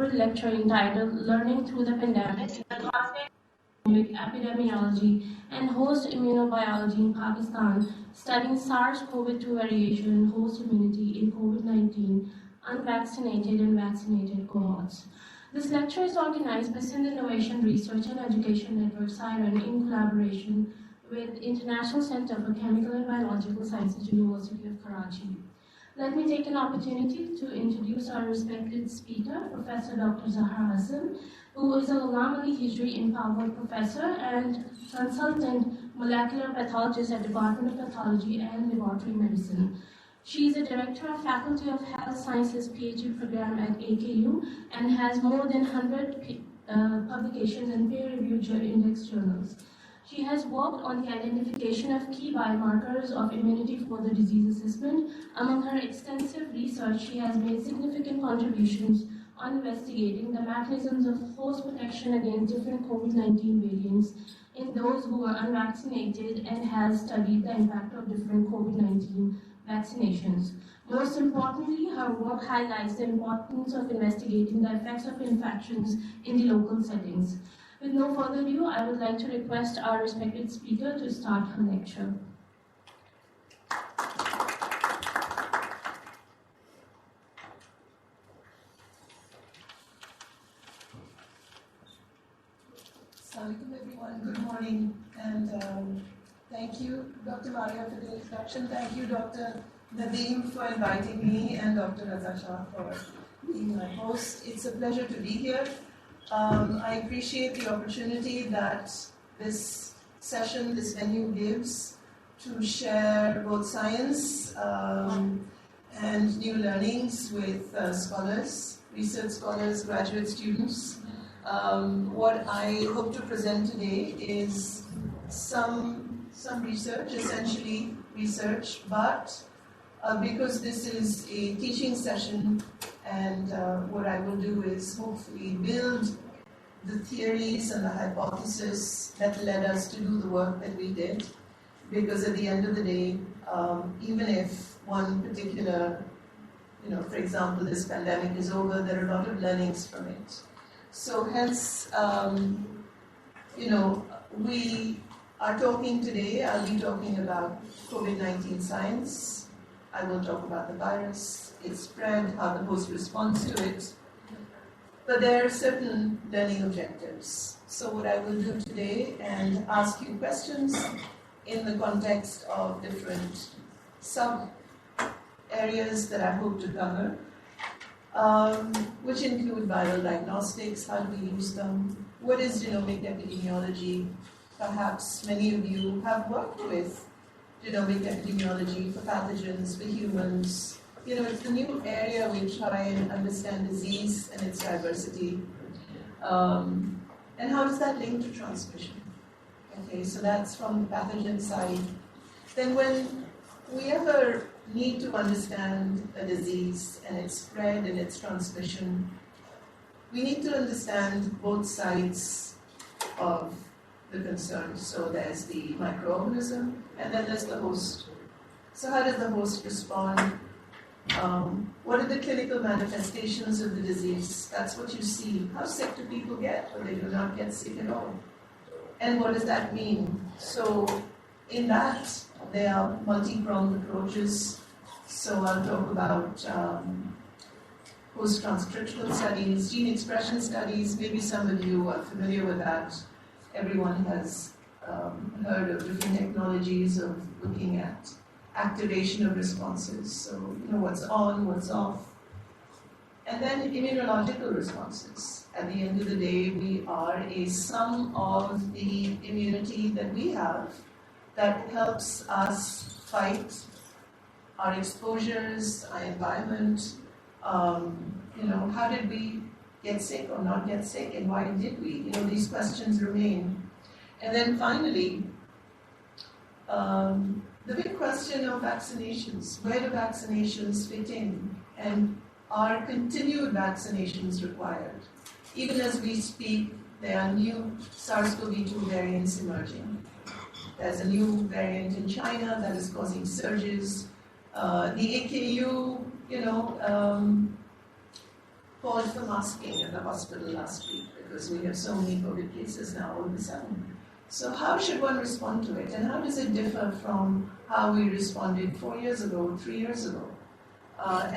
delivered a lecture entitled Learning Through the Pandemic in the Context of Epidemiology and Host Immunobiology in Pakistan, studying SARS-CoV-2 variation and host immunity in COVID-19, unvaccinated and vaccinated cohorts. This lecture is organized by Sindh Innovation Research and Education Network, SIREN, in collaboration with International Center for Chemical and Biological Sciences, University of Karachi. Let me take an opportunity to introduce our respected speaker, Professor Dr. Zahra Hasan, who is a Ghulam Ali Hijri Empowered Professor and Consultant Molecular Pathologist at Department of Pathology and Laboratory Medicine. She is a Director of Faculty of Health Sciences PhD program at AKU and has more than 100 publications in peer-reviewed index journals. She has worked on the identification of key biomarkers of immunity for the disease assessment. Among her extensive research, she has made significant contributions on investigating the mechanisms of host protection against different COVID-19 variants in those who are unvaccinated and has studied the impact of different COVID-19 vaccinations. Most importantly, her work highlights the importance of investigating the effects of infections in the local settings. With no further ado, I would like to request our respected speaker to start her lecture. Assalamualaikum everyone, good morning, and thank you, Dr. Maria, for the introduction. Thank you, Dr. Nadeem, for inviting me, and Dr. Raza Shah for being my host. It's a pleasure to be here. I appreciate the opportunity that this session, this venue gives to share both science and new learnings with scholars, research scholars, graduate students. What I hope to present today is some research, essentially research, but because this is a teaching session, and what I will do is hopefully build the theories and the hypothesis that led us to do the work that we did. Because at the end of the day, even if one particular, for example, this pandemic is over, there are a lot of learnings from it. So hence, we are talking today, I'll be talking about COVID-19 science. I will talk about the virus, its spread, how the host responds to it. But there are certain learning objectives. So what I will do today and ask you questions in the context of different sub-areas that I hope to cover, which include viral diagnostics, how do we use them, what is genomic epidemiology. Perhaps many of you have worked with genomic epidemiology for pathogens, for humans. It's the new area we try and understand disease and its diversity. And how does that link to transmission? Okay, so that's from the pathogen side. Then when we ever need to understand a disease and its spread and its transmission, we need to understand both sides of the concern. So there's the microorganism, and then there's the host. So how does the host respond? What are the clinical manifestations of the disease? That's what you see. How sick do people get, or they do not get sick at all? And what does that mean? So in that, there are multi-pronged approaches. So I'll talk about post-transcriptional studies, gene expression studies. Maybe some of you are familiar with that. Everyone has heard of different technologies of looking at activation of responses. So, what's on, what's off. And then immunological responses. At the end of the day, we are a sum of the immunity that we have that helps us fight our exposures, our environment. How did we get sick or not get sick, and why did we? These questions remain. And then finally, the big question of vaccinations. Where do vaccinations fit in? And are continued vaccinations required? Even as we speak, there are new SARS-CoV-2 variants emerging. There's a new variant in China that is causing surges. The AKU, called for masking at the hospital last week because we have so many COVID cases now all of a sudden. So how should one respond to it? And how does it differ from how we responded 4 years ago, 3 years ago?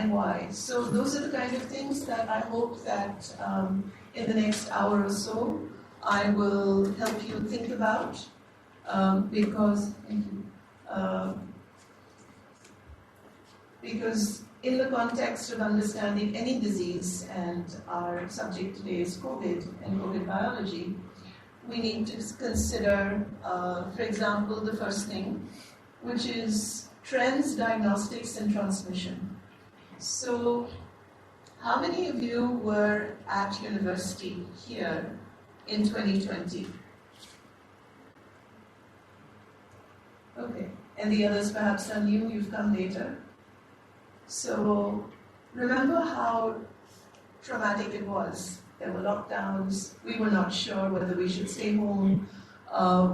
And why? So those are the kind of things that I hope that in the next hour or so I will help you think about because, thank you, because in the context of understanding any disease, and our subject today is COVID and COVID biology, we need to consider, for example, the first thing, which is trends, diagnostics, and transmission. So, how many of you were at university here in 2020? Okay, and the others perhaps are new, you've come later. So, remember how traumatic it was. There were lockdowns, we were not sure whether we should stay home,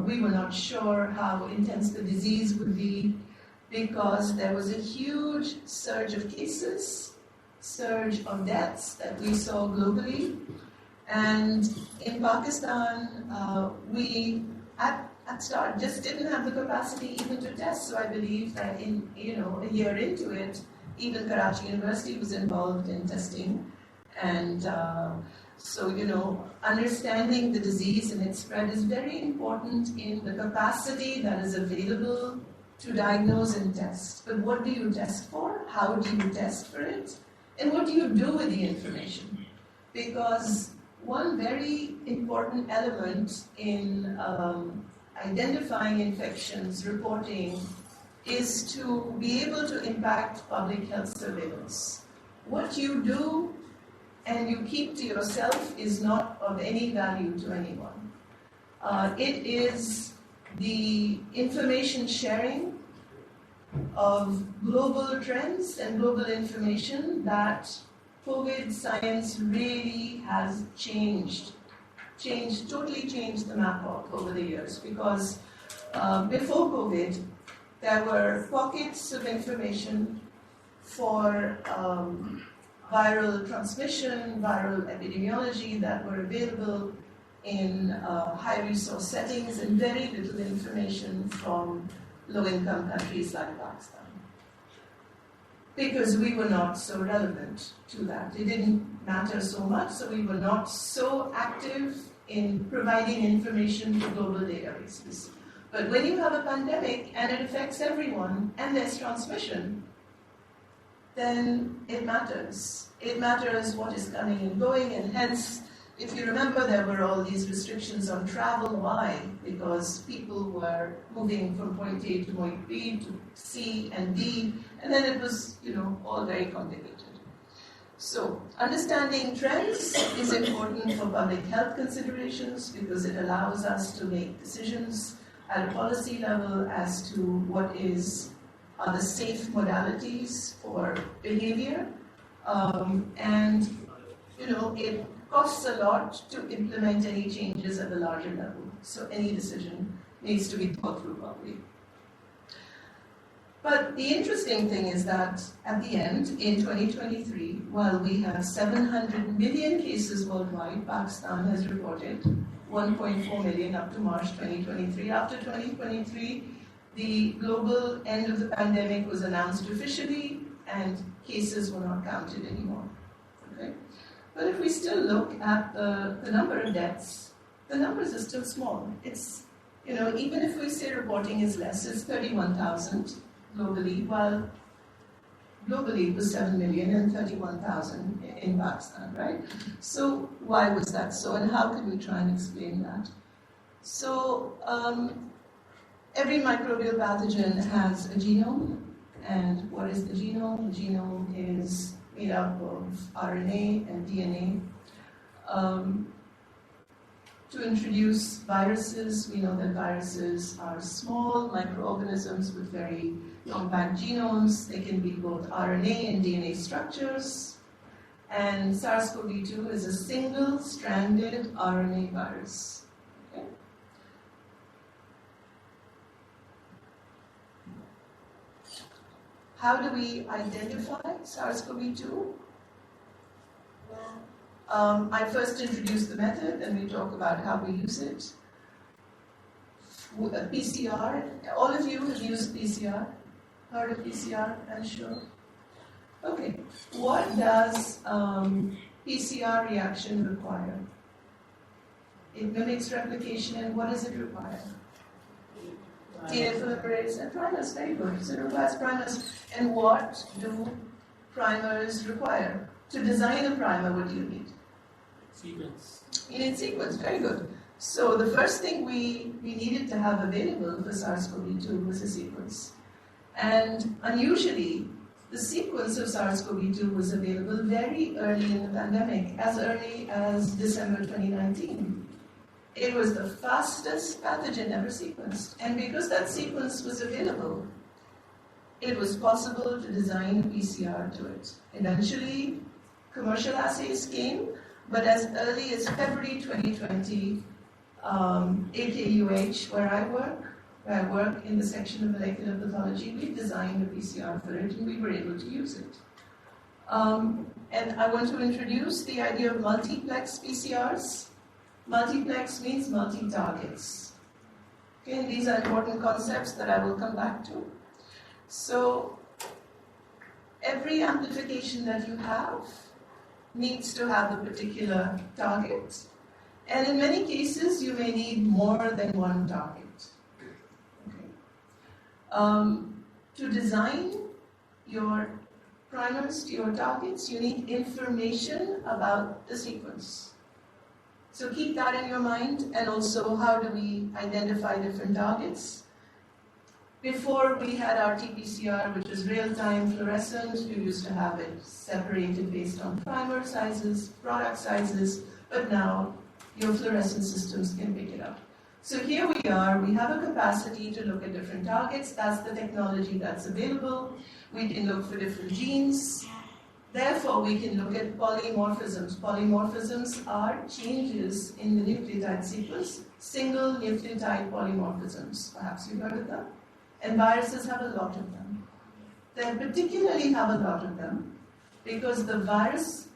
we were not sure how intense the disease would be, because there was a huge surge of cases, surge of deaths that we saw globally. And in Pakistan, we at start just didn't have the capacity even to test. So I believe that in a year into it, even Karachi University was involved in testing. And so understanding the disease and its spread is very important in the capacity that is available to diagnose and test. But what do you test for? How do you test for it? And what do you do with the information? Because one very important element in identifying infections, reporting, is to be able to impact public health surveillance. What you do and you keep to yourself is not of any value to anyone. It is the information sharing of global trends and global information that COVID science really has totally changed the map of over the years. Because before COVID, there were pockets of information for viral transmission, viral epidemiology that were available in high-resource settings, and very little information from low-income countries like Pakistan. Because we were not so relevant to that. It didn't matter so much, so we were not so active in providing information to global databases. But when you have a pandemic and it affects everyone and there's transmission, then it matters. It matters what is coming and going, and hence, if you remember, there were all these restrictions on travel. Why? Because people were moving from point A to point B to C and D, and then it was, all very complicated. So, understanding trends is important for public health considerations because it allows us to make decisions at a policy level as to what are the safe modalities for behavior, and it costs a lot to implement any changes at the larger level. So any decision needs to be thought through properly. But the interesting thing is that at the end, in 2023, while we have 700 million cases worldwide, Pakistan has reported 1.4 million up to March 2023. After 2023, the global end of the pandemic was announced officially, and cases were not counted anymore. Okay? But if we still look at the number of deaths, the numbers are still small. It's, even if we say reporting is less, it's 31,000 globally, while globally it was 7 million and 31,000 in Pakistan, right? So why was that so, and how can we try and explain that? So every microbial pathogen has a genome, and what is the genome? The genome is made up of RNA and DNA. To introduce viruses, we know that viruses are small microorganisms with very compact genomes. They can be both RNA and DNA structures. And SARS-CoV-2 is a single-stranded RNA virus. Okay? How do we identify SARS-CoV-2? I first introduce the method and we talk about how we use it. PCR, all of you have used PCR. Heard of PCR, I'm sure. Okay, what does PCR reaction require? It mimics replication, and what does it require? DNA polymerase and primers, very good. So it requires primers. And what do primers require? To design a primer, what do you need? Sequence. You need sequence, very good. So the first thing we needed to have available for SARS-CoV-2 was a sequence. And unusually, the sequence of SARS-CoV-2 was available very early in the pandemic, as early as December 2019. It was the fastest pathogen ever sequenced. And because that sequence was available, it was possible to design a PCR to it. Eventually, commercial assays came, but as early as February 2020, AKUH, where I work in the section of molecular pathology, we designed a PCR for it and we were able to use it. And I want to introduce the idea of multiplex PCRs. Multiplex means multi-targets. Okay, and these are important concepts that I will come back to. So, every amplification that you have needs to have a particular target. And in many cases, you may need more than one target. Okay. To design your primers to your targets, you need information about the sequence. So keep that in your mind, and also how do we identify different targets. Before we had RT-PCR, which was real-time fluorescent, we used to have it separated based on primer sizes, product sizes, but now your fluorescent systems can pick it up. So here we are, we have a capacity to look at different targets. That's the technology that's available. We can look for different genes. Therefore, we can look at polymorphisms. Polymorphisms are changes in the nucleotide sequence, single nucleotide polymorphisms. Perhaps you've heard of them. And viruses have a lot of them. They particularly have a lot of them because the virus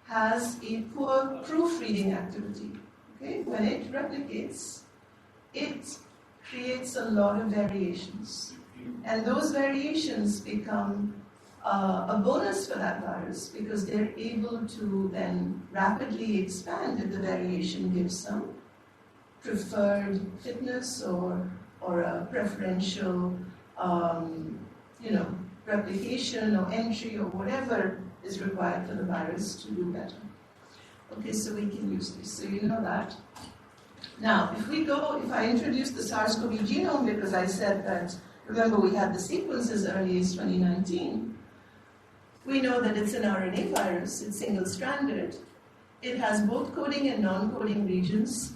has a poor proofreading activity. Okay? When it replicates, it creates a lot of variations. And those variations become a bonus for that virus because they're able to then rapidly expand if the variation gives some preferred fitness or a preferential, replication or entry or whatever is required for the virus to do better. Okay, so we can use this. So you know that. Now, if I introduce the SARS-CoV genome, because I said that, remember we had the sequence as early as 2019, we know that it's an RNA virus, it's single-stranded. It has both coding and non-coding regions.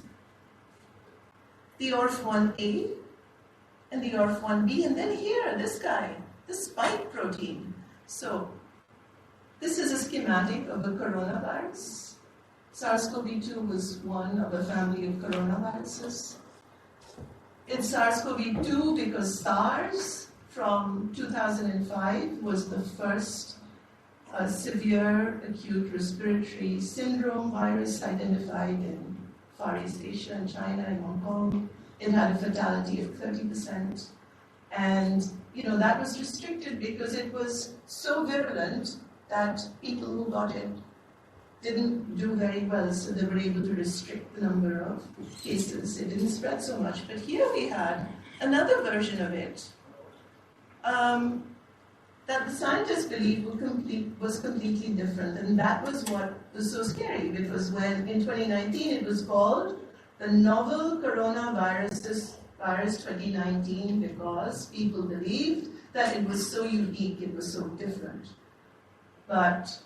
The ORF1A and the ORF1B, and then here, this guy, the spike protein. So, this is a schematic of the coronavirus. SARS-CoV-2 was one of a family of coronaviruses. It's SARS-CoV-2 because SARS from 2005 was the first severe acute respiratory syndrome virus identified in Far East Asia and China and Hong Kong. It had a fatality of 30%. And, that was restricted because it was so virulent that people who got it didn't do very well, so they were able to restrict the number of cases. It didn't spread so much. But here we had another version of it that the scientists believed was completely different. And that was what was so scary, because when in 2019 it was called the novel coronavirus virus 2019 because people believed that it was so unique, it was so different. But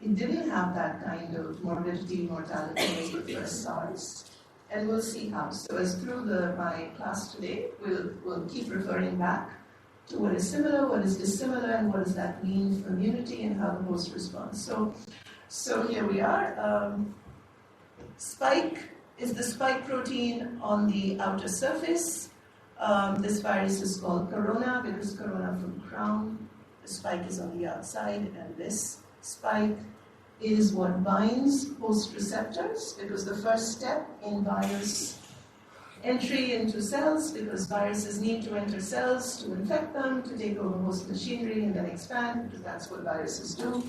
it didn't have that kind of morbidity, mortality as the first SARS. And we'll see how. So as through my class today, we'll keep referring back to what is similar, what is dissimilar, and what does that mean for immunity and how the host responds. So here we are. Spike is the spike protein on the outer surface. This virus is called corona because corona from crown. The spike is on the outside, and this spike is what binds host receptors, because the first step in virus entry into cells, because viruses need to enter cells to infect them, to take over host machinery and then expand, because that's what viruses do.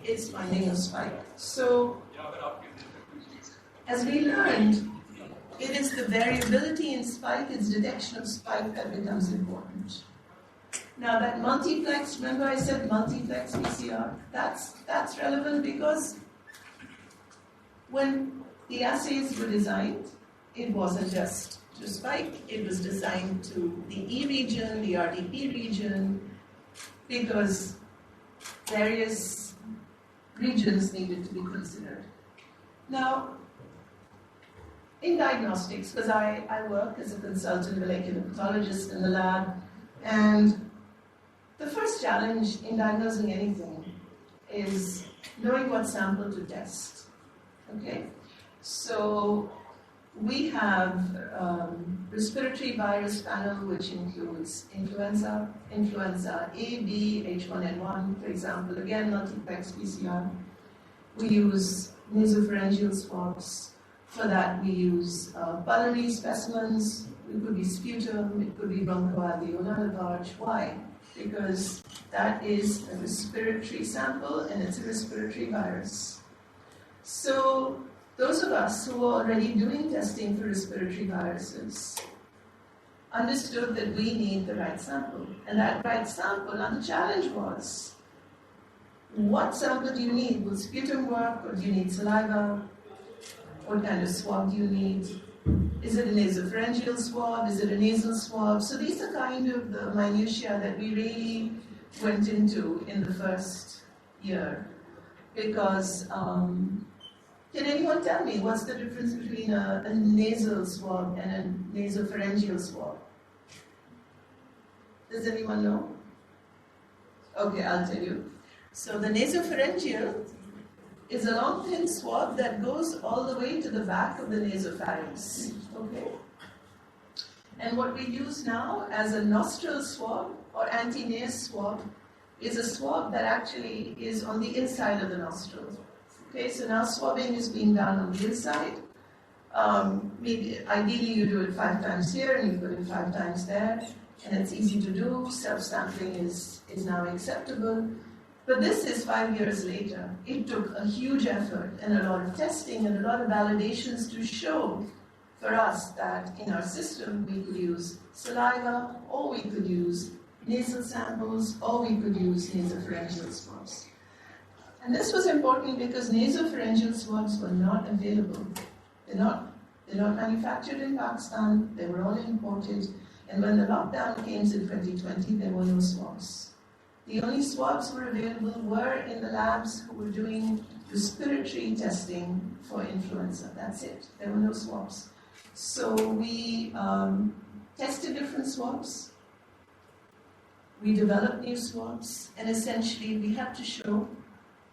It's finding a spike. So, as we learned, it is the variability in spike, its detection of spike that becomes important. Now that multiplex, remember I said multiplex PCR? That's relevant because when the assays were designed, it wasn't just to spike, it was designed to the E region, the RDP region, because various regions needed to be considered. Now, in diagnostics, because I work as a consultant molecular pathologist in the lab, and the first challenge in diagnosing anything is knowing what sample to test. Okay? So we have respiratory virus panel, which includes influenza A, B, H1N1, for example. Again, multiplex PCR. We use nasopharyngeal swabs. For that, we use pulmonary specimens. It could be sputum, it could be bronchoalveolar lavage. Why? Because that is a respiratory sample and it's a respiratory virus. So those of us who were already doing testing for respiratory viruses understood that we need the right sample. And that right sample, and the challenge was, what sample do you need? Will sputum work, or do you need saliva? What kind of swab do you need? Is it a nasopharyngeal swab? Is it a nasal swab? So these are kind of the minutiae that we really went into in the first year. Because, can anyone tell me what's the difference between a nasal swab and a nasopharyngeal swab? Does anyone know? Okay, I'll tell you. So the nasopharyngeal is a long thin swab that goes all the way to the back of the nasopharynx. Okay? And what we use now as a nostril swab or anti-nase swab is a swab that actually is on the inside of the nostril. Okay, so now swabbing is being done on the inside. Ideally, you do it 5 times here and you put it 5 times there, and it's easy to do. Self-sampling is now acceptable. But this is 5 years later. It took a huge effort and a lot of testing and a lot of validations to show for us that in our system we could use saliva, or we could use nasal samples, or we could use nasopharyngeal swabs. And this was important because nasopharyngeal swabs were not available. They're not manufactured in Pakistan, they were all imported. And when the lockdown came in 2020, there were no swabs. The only swabs were available were in the labs who were doing respiratory testing for influenza. That's it. There were no swabs. So we tested different swabs. We developed new swabs. And essentially, we had to show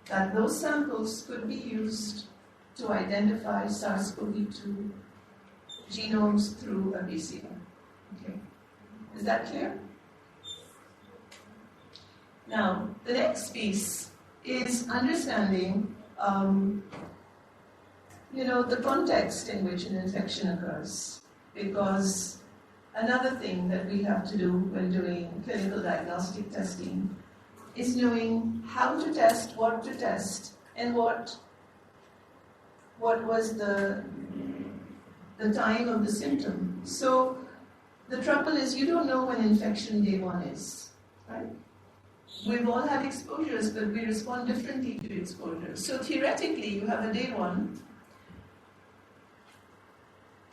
that those samples could be used to identify SARS-CoV-2 genomes through a PCR. Okay. Is that clear? Now, the next piece is understanding, the context in which an infection occurs. Because another thing that we have to do when doing clinical diagnostic testing is knowing how to test, and what was the time of the symptom. So the trouble is you don't know when infection day 1 is, right? We've all had exposures, but we respond differently to exposures. So theoretically, you have a day 1,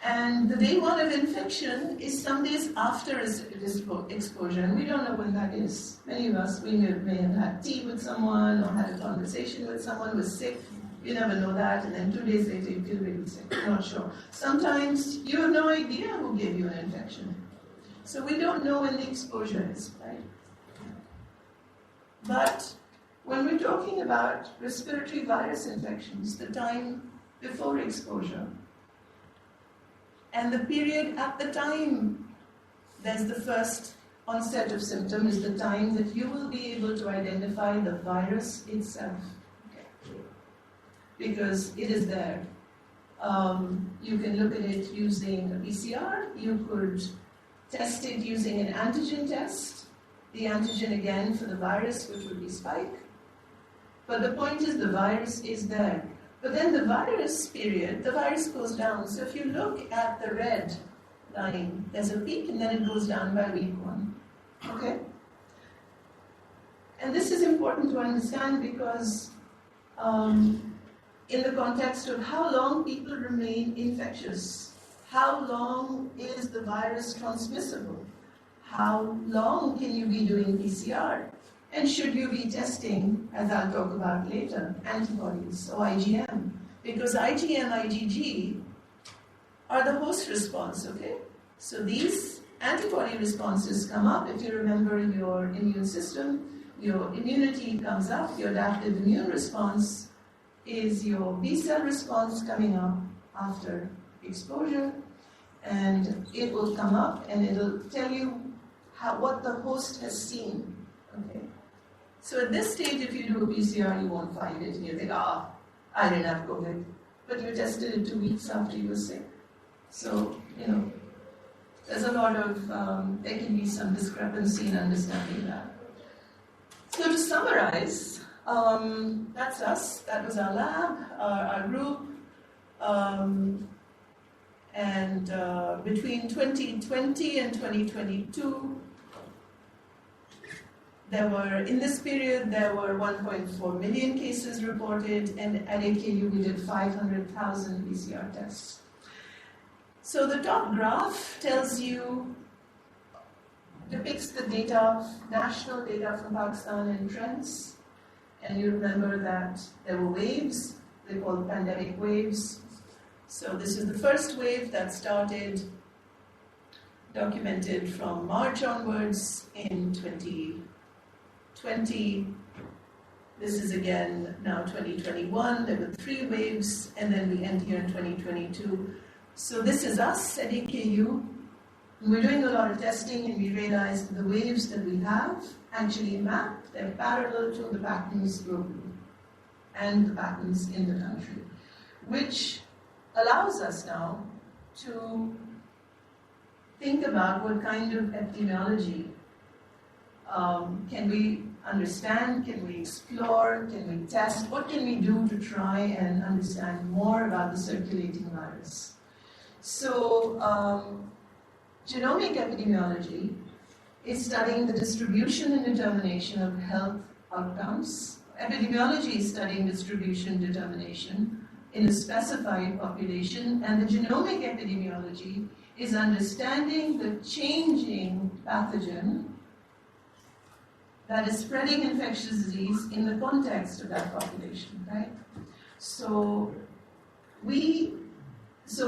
and the day 1 of infection is some days after exposure, and we don't know when that is. Many of us, we may have had tea with someone or had a conversation with someone who was sick. You never know that, and then 2 days later you feel really sick. You're not sure. Sometimes you have no idea who gave you an infection. So we don't know when the exposure is, right? But when we're talking about respiratory virus infections, the time before exposure, and the period at the time there's the first onset of symptom is the time that you will be able to identify the virus itself. Okay. because it is there. You can look at it using a PCR. You could test it using an antigen test. The antigen again for the virus, which would be spike. But the point is the virus is there. But then the virus period, the virus goes down. So if you look at the red line, there's a peak and then it goes down by week 1. Okay? And this is important to understand because in the context of how long people remain infectious, how long is the virus transmissible, how long can you be doing PCR, and should you be testing, as I'll talk about later, antibodies or IgM, because IgM, IgG are the host response, okay? So these antibody responses come up if you remember your immune system, your immunity comes up, your adaptive immune response is your B-cell response coming up after exposure, and it will come up and it'll tell you what the host has seen. Okay. So at this stage, if you do a PCR, you won't find it, and you think, I didn't have COVID. But you tested it 2 weeks after you were sick. So, there's a lot of, there can be some discrepancy in understanding that. So to summarize, that's us, that was our lab, our group, and between 2020 and 2022, in this period, there were 1.4 million cases reported, and at AKU we did 500,000 PCR tests. So the top graph depicts the data, national data from Pakistan in trends. And you remember that there were waves, they're called pandemic waves. So this is the first wave that started, documented from March onwards in 2020. This is again now 2021. There were 3 waves, and then we end here in 2022. So this is us at AKU. We're doing a lot of testing, and we realized the waves that we have actually map. They're parallel to the patterns globally and the patterns in the country, which allows us now to think about what kind of epidemiology can we understand, can we explore, can we test, what can we do to try and understand more about the circulating virus. So genomic epidemiology is studying the distribution and determination of health outcomes. Epidemiology is studying distribution determination in a specified population, and the genomic epidemiology is understanding the changing pathogen that is spreading infectious disease in the context of that population, right? So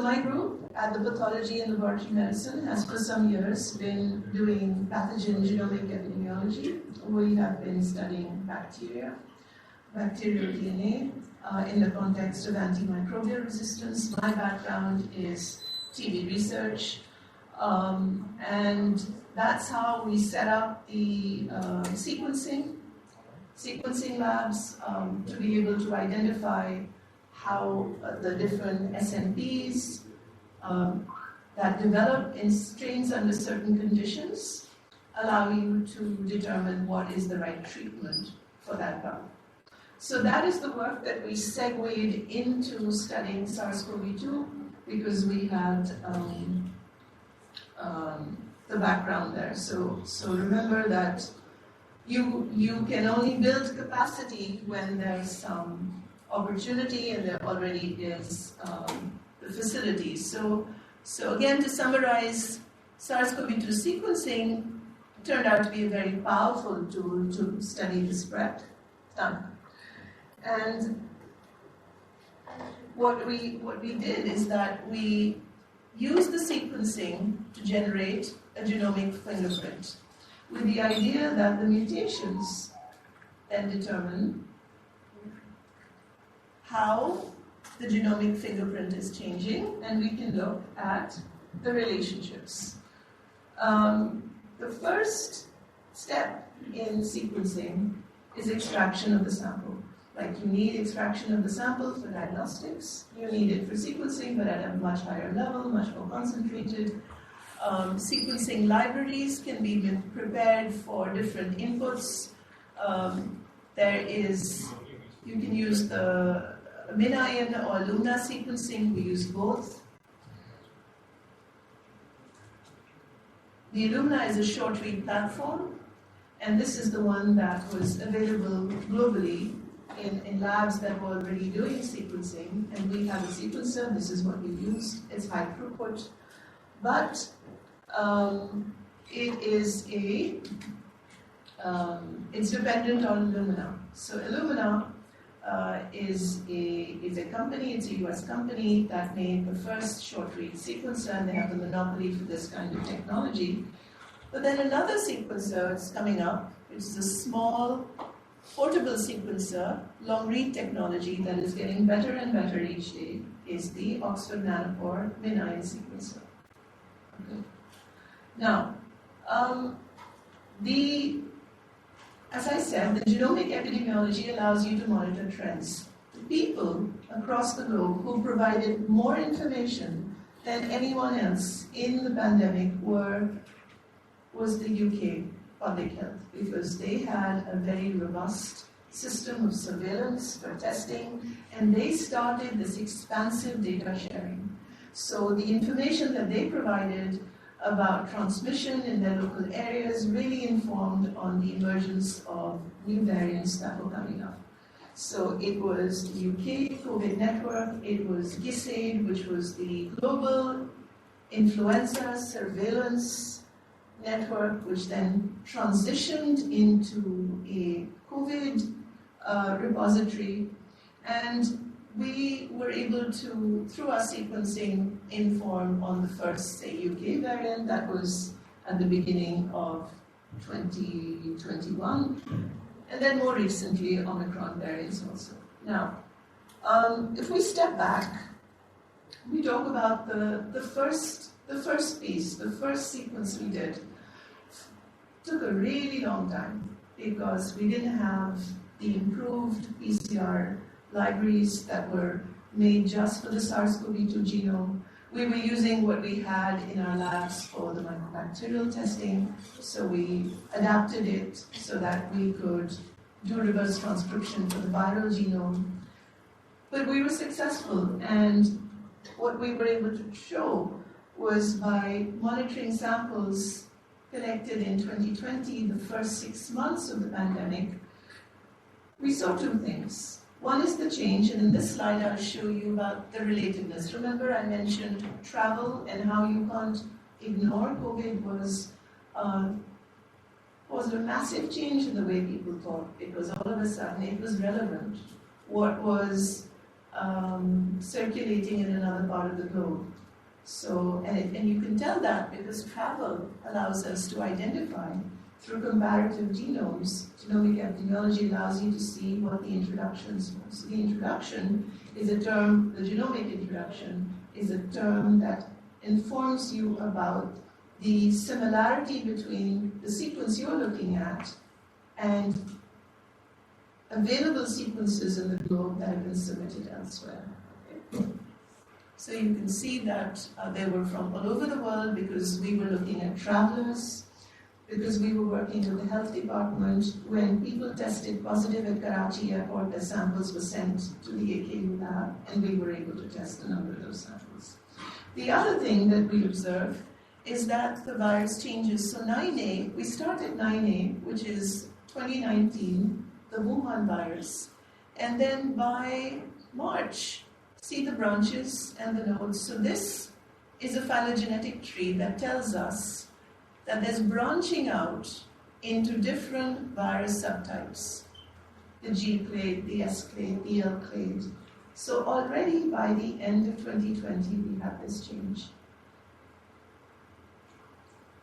my group at the Pathology and Laboratory Medicine has for some years been doing pathogen genomic epidemiology. We have been studying bacterial DNA in the context of antimicrobial resistance. My background is TB research, and that's how we set up the sequencing labs to be able to identify how the different SNPs that develop in strains under certain conditions allow you to determine what is the right treatment for that bug. So that is the work that we segued into studying SARS-CoV-2 because we had the background there. So remember that you can only build capacity when there's some opportunity and there already is the facilities. So again, to summarize, SARS-CoV-2 sequencing turned out to be a very powerful tool to study the spread. And what we did is that we used the sequencing to generate a genomic fingerprint with the idea that the mutations then determine how the genomic fingerprint is changing, and we can look at the relationships. The first step in sequencing is extraction of the sample. Like you need extraction of the sample for diagnostics, you need it for sequencing, but at a much higher level, much more concentrated. Sequencing libraries can be prepared for different inputs. You can use the MinION or Luna sequencing, we use both. The Illumina is a short-read platform, and this is the one that was available globally in labs that were already doing sequencing, and we have a sequencer, this is what we use, it's high throughput, but it's dependent on Illumina. So Illumina is a company, it's a US company that made the first short-read sequencer, and they have the monopoly for this kind of technology. But then another sequencer is coming up, which is a small portable sequencer, long-read technology that is getting better and better each day, is the Oxford Nanopore MinION sequencer. Okay. Now, as I said, the genomic epidemiology allows you to monitor trends. The people across the globe who provided more information than anyone else in the pandemic was the UK Public Health, because they had a very robust system of surveillance for testing, and they started this expansive data sharing. So the information that they provided about transmission in their local areas really informed on the emergence of new variants that were coming up. So it was the UK COVID network, it was GISAID, which was the global influenza surveillance network, which then transitioned into a COVID repository, and we were able to, through our sequencing, inform on the first, say, UK variant that was at the beginning of 2021, and then more recently, Omicron variants also. Now, if we step back, we talk about the first piece, the first sequence we did. It took a really long time because we didn't have the improved PCR libraries that were made just for the SARS-CoV-2 genome. We were using what we had in our labs for the mycobacterial testing, so we adapted it so that we could do reverse transcription for the viral genome. But we were successful, and what we were able to show was by monitoring samples collected in 2020, the first 6 months of the pandemic, we saw two things. One is the change, and in this slide I'll show you about the relatedness. Remember I mentioned travel and how you can't ignore COVID was a massive change in the way people thought, because all of a sudden it was relevant. What was circulating in another part of the globe. So, and you can tell that because travel allows us to identify through comparative genomes. Genomic epidemiology allows you to see what the introductions were. So the introduction is a term, the genomic introduction is a term that informs you about the similarity between the sequence you're looking at and available sequences in the globe that have been submitted elsewhere. Okay. So you can see that they were from all over the world because we were looking at travelers, because we were working with the health department. When people tested positive at Karachi airport, their samples were sent to the AKU lab, and we were able to test a number of those samples. The other thing that we observe is that the virus changes. So 9A, we start at 9A, which is 2019, the Wuhan virus, and then by March, see the branches and the nodes. So this is a phylogenetic tree that tells us that there's branching out into different virus subtypes. The G clade, the S clade, the L clade. So already by the end of 2020, we have this change.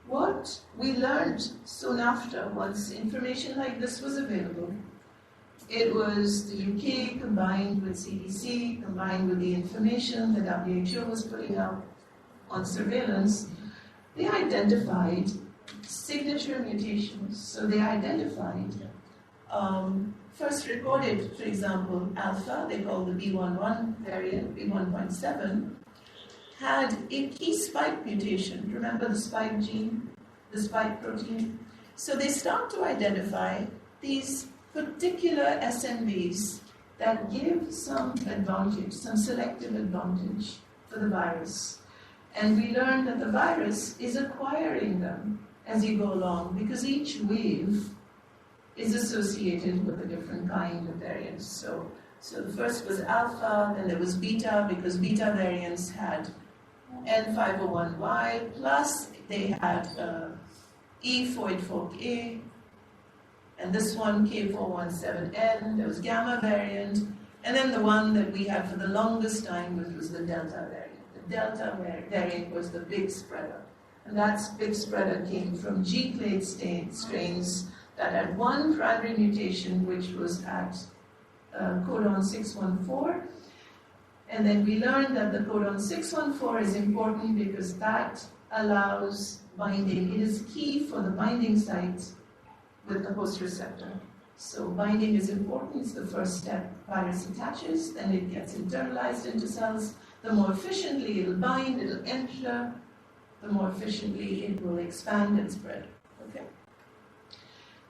What we learned soon after, once information like this was available, it was the UK combined with CDC, combined with the information the WHO was putting out on surveillance. They identified signature mutations. So they identified first recorded, for example, alpha, they call the B11 variant, B1.7, had a key spike mutation. Remember the spike gene, the spike protein? So they start to identify these particular SNVs that give some advantage, some selective advantage for the virus. And we learned that the virus is acquiring them as you go along, because each wave is associated with a different kind of variant. So the first was alpha, then there was beta, because beta variants had N501Y, plus they had E484K, and this one K417N, there was gamma variant, and then the one that we had for the longest time, which was the delta variant. The delta variant was the big spreader. And that big spreader came from G-clade strains that had one primary mutation, which was at codon 614. And then we learned that the codon 614 is important because that allows binding. It is key for the binding site with the host receptor. So binding is important. It's the first step. Virus attaches, then it gets internalized into cells. The more efficiently it'll bind, it'll enter, the more efficiently it will expand and spread. Okay.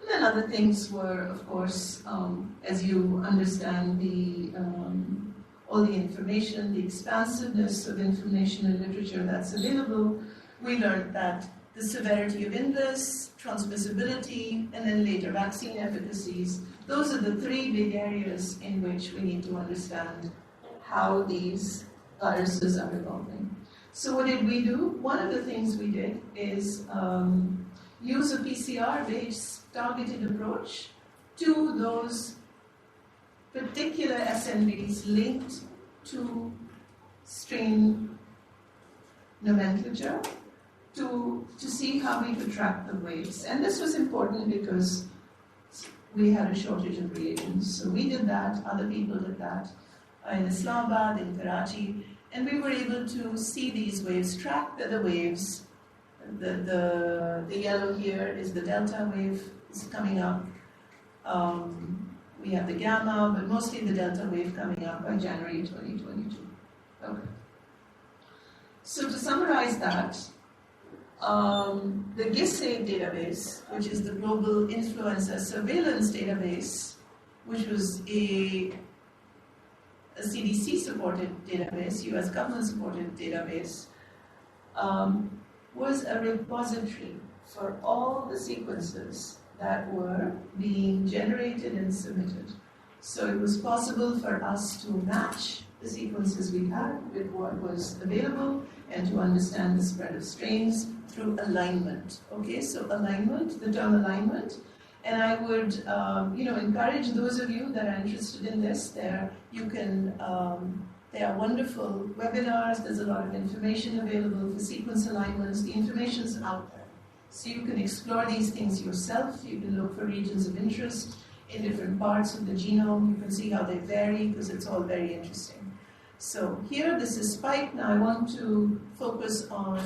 And then other things were, of course, as you understand all the information, the expansiveness of information and literature that's available, we learned that the severity of illness, transmissibility, and then later vaccine efficacies, those are the three big areas in which we need to understand how these viruses are evolving. So what did we do? One of the things we did is use a PCR-based targeted approach to those particular SNVs linked to strain nomenclature to see how we could track the waves. And this was important because we had a shortage of reagents. So we did that, other people did that in Islamabad, in Karachi, and we were able to see these waves, track the waves. The yellow here is the delta wave, is coming up. We have the gamma, but mostly the delta wave coming up by January 2022. Okay. So to summarize that, the GISAID database, which is the Global Influenza Surveillance Database, which was a CDC-supported database, US government-supported database, was a repository for all the sequences that were being generated and submitted. So it was possible for us to match the sequences we had with what was available and to understand the spread of strains through alignment. Okay, so alignment, the term alignment, and I would encourage those of you that are interested in this. There are wonderful webinars, there's a lot of information available for sequence alignments, the information's out there. So you can explore these things yourself, you can look for regions of interest in different parts of the genome, you can see how they vary because it's all very interesting. So here, this is spike. Now I want to focus on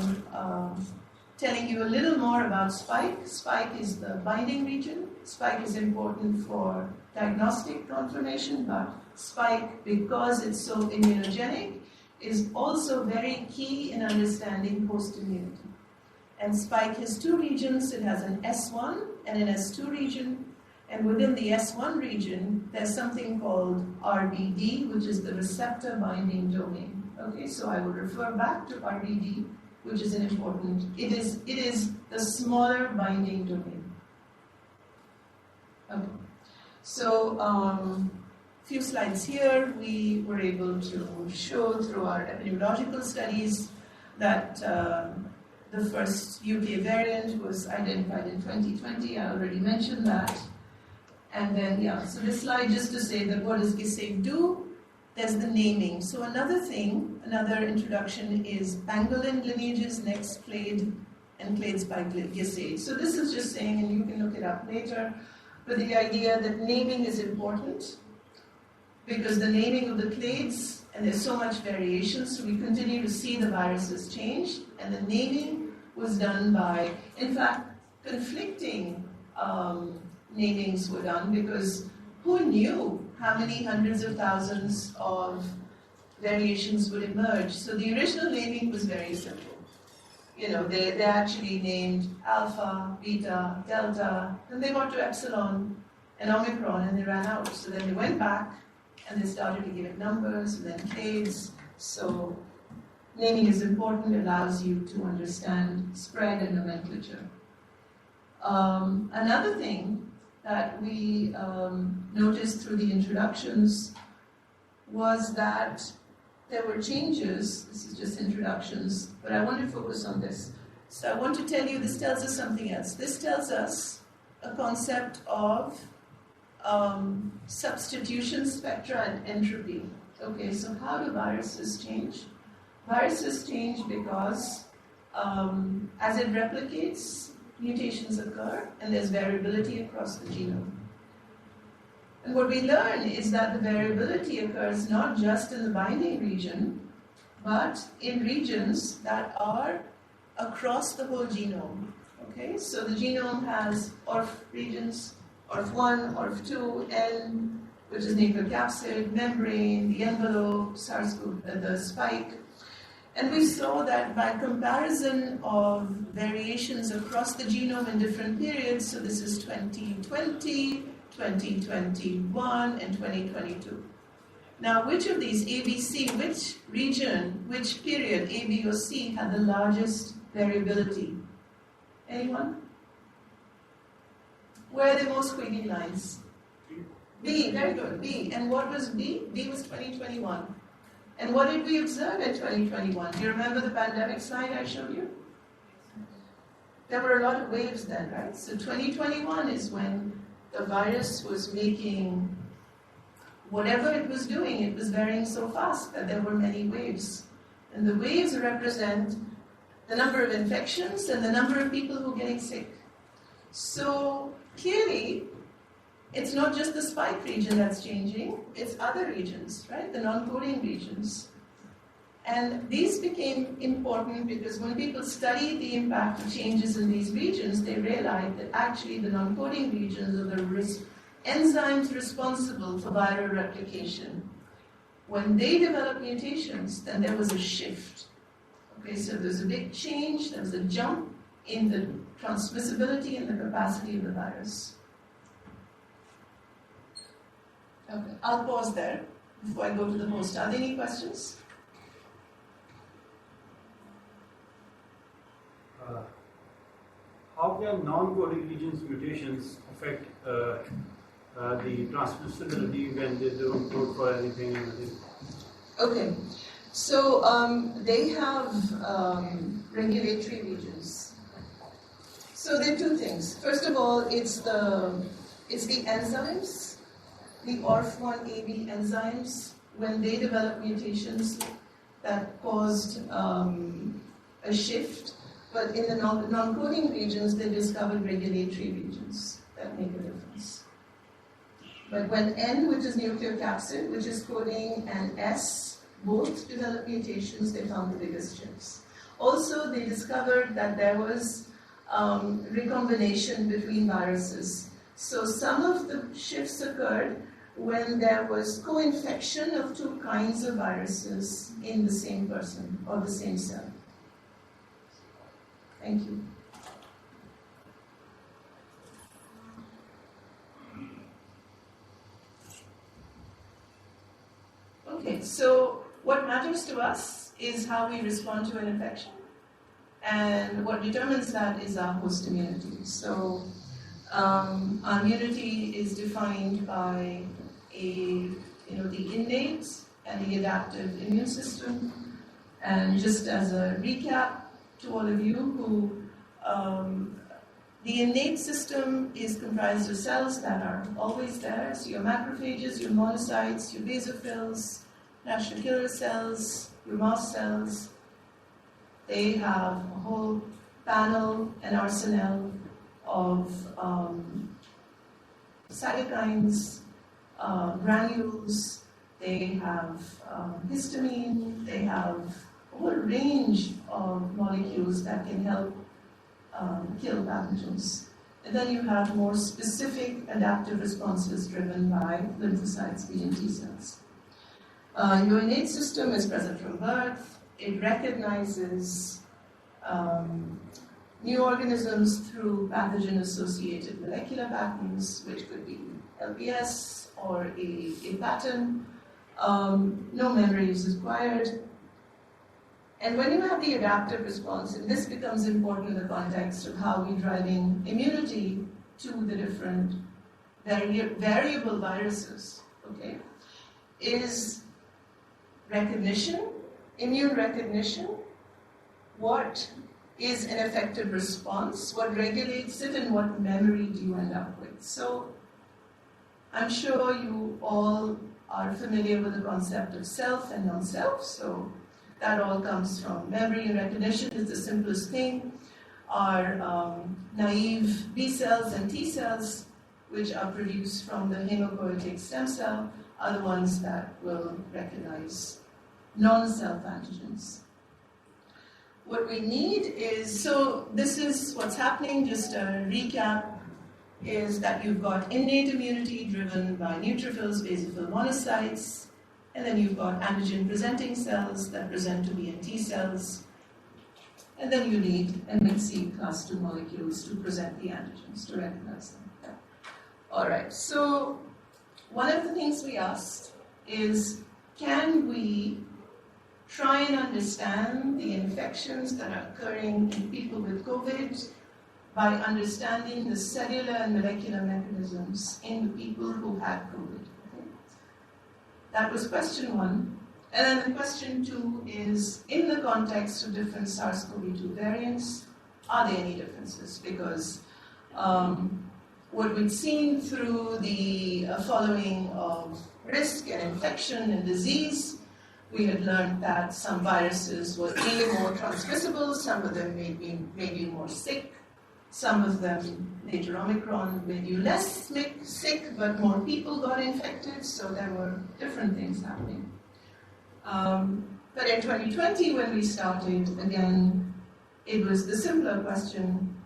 telling you a little more about spike. Spike is the binding region. Spike is important for diagnostic confirmation, but spike, because it's so immunogenic, is also very key in understanding host immunity. And spike has two regions. It has an S1 and an S2 region. And within the S1 region, there's something called RBD, which is the receptor binding domain. Okay, so I will refer back to RBD, which is an important, it is the smaller binding domain. Okay. So, few slides here, we were able to show through our epidemiological studies that the first UK variant was identified in 2020. I already mentioned that. And then, so this slide just to say that what does GISAID do? There's the naming. So another introduction is pangolin lineages, next clade, and clades by GISAID. So this is just saying, and you can look it up later, but the idea that naming is important because the naming of the clades, and there's so much variation, so we continue to see the viruses change, and the naming was done by, in fact, conflicting namings were done because who knew how many hundreds of thousands of variations would emerge? So the original naming was very simple. They actually named alpha, beta, delta, then they got to epsilon and omicron and they ran out. So then they went back and they started to give it numbers and then clades. So naming is important, it allows you to understand spread and nomenclature. Another thing that we noticed through the introductions was that there were changes. This is just introductions, but I want to focus on this. So I want to tell you, this tells us something else. This tells us a concept of substitution spectra and entropy. Okay, so how do viruses change? Viruses change because as it replicates, mutations occur and there's variability across the genome. And what we learn is that the variability occurs not just in the binding region, but in regions that are across the whole genome. Okay, so the genome has ORF regions, ORF1, ORF2, N, which is nucleocapsid, membrane, the envelope, SARS-CoV, the spike. And we saw that by comparison of variations across the genome in different periods, so this is 2020, 2021, and 2022. Now, which of these, A, B, C, which region, which period, A, B, or C, had the largest variability? Anyone? Where are the most squiggly lines? B, very good, B. And what was B? B was 2021. And what did we observe in 2021? Do you remember the pandemic slide I showed you? There were a lot of waves then, right? So 2021 is when the virus was making whatever it was doing, it was varying so fast that there were many waves. And the waves represent the number of infections and the number of people who are getting sick. So clearly, it's not just the spike region that's changing, it's other regions, right? The non-coding regions. And these became important because when people studied the impact of changes in these regions, they realized that actually the non-coding regions are the enzymes responsible for viral replication. When they developed mutations, then there was a shift. Okay, so there's a big change, there was a jump in the transmissibility and the capacity of the virus. Okay, I'll pause there before I go to the host. Are there any questions? How can non-coding regions mutations affect the transmissibility when they don't code for anything? Okay, so they have regulatory regions. So there are two things. First of all, it's the enzymes, the ORF1AB enzymes, when they develop mutations that caused a shift. But in the non-coding regions, they discovered regulatory regions that make a difference. But when N, which is nucleocapsid, which is coding, and S, both develop mutations, they found the biggest shifts. Also, they discovered that there was recombination between viruses. So some of the shifts occurred when there was co-infection of two kinds of viruses in the same person or the same cell. Thank you. Okay, so what matters to us is how we respond to an infection, and what determines that is our host immunity. So our immunity is defined by the innate and the adaptive immune system. And just as a recap to all of you who, the innate system is comprised of cells that are always there. So your macrophages, your monocytes, your basophils, natural killer cells, your mast cells. They have a whole panel, an arsenal of cytokines, granules. They have histamine. They have a whole range of molecules that can help kill pathogens. And then you have more specific adaptive responses driven by lymphocytes, B and T cells. Your innate system is present from birth. It recognizes new organisms through pathogen-associated molecular patterns, which could be LPS or a pattern. No memory is required. And when you have the adaptive response, and this becomes important in the context of how we're driving immunity to the different variable viruses, okay, is recognition, immune recognition, what is an effective response, what regulates it, and what memory do you end up with. So I'm sure you all are familiar with the concept of self and non-self, so that all comes from memory and recognition is the simplest thing. Our naive B cells and T cells, which are produced from the hematopoietic stem cell, are the ones that will recognize non-self antigens. What we need is, so this is what's happening, just a recap, is that you've got innate immunity driven by neutrophils, basophil monocytes, and then you've got antigen-presenting cells that present to B and T cells. And then you need MHC class II molecules to present the antigens, to recognize them. Yeah. All right, so one of the things we asked is, can we try and understand the infections that are occurring in people with COVID by understanding the cellular and molecular mechanisms in the people who had COVID? That was question one. And then the question two is, in the context of different SARS-CoV-2 variants, are there any differences? Because what we've seen through the following of risk and infection and disease, we had learned that some viruses were more transmissible, some of them made you more sick, some of them, later Omicron, made you less sick, but more people got infected, so there were different things happening. But in 2020, when we started, again, it was the simpler question,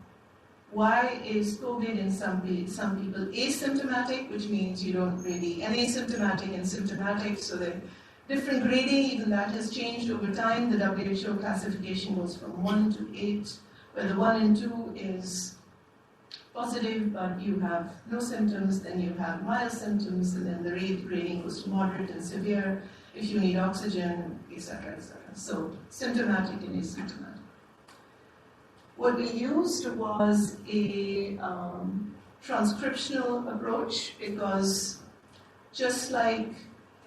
why is COVID in some people asymptomatic, which means you don't really, and asymptomatic and symptomatic, so the different grading, even that has changed over time. The WHO classification goes from 1 to 8, where the 1 and 2 is positive, but you have no symptoms, then you have mild symptoms, and then the grading goes to moderate and severe if you need oxygen, etc., etc. So symptomatic and asymptomatic. What we used was a transcriptional approach, because just like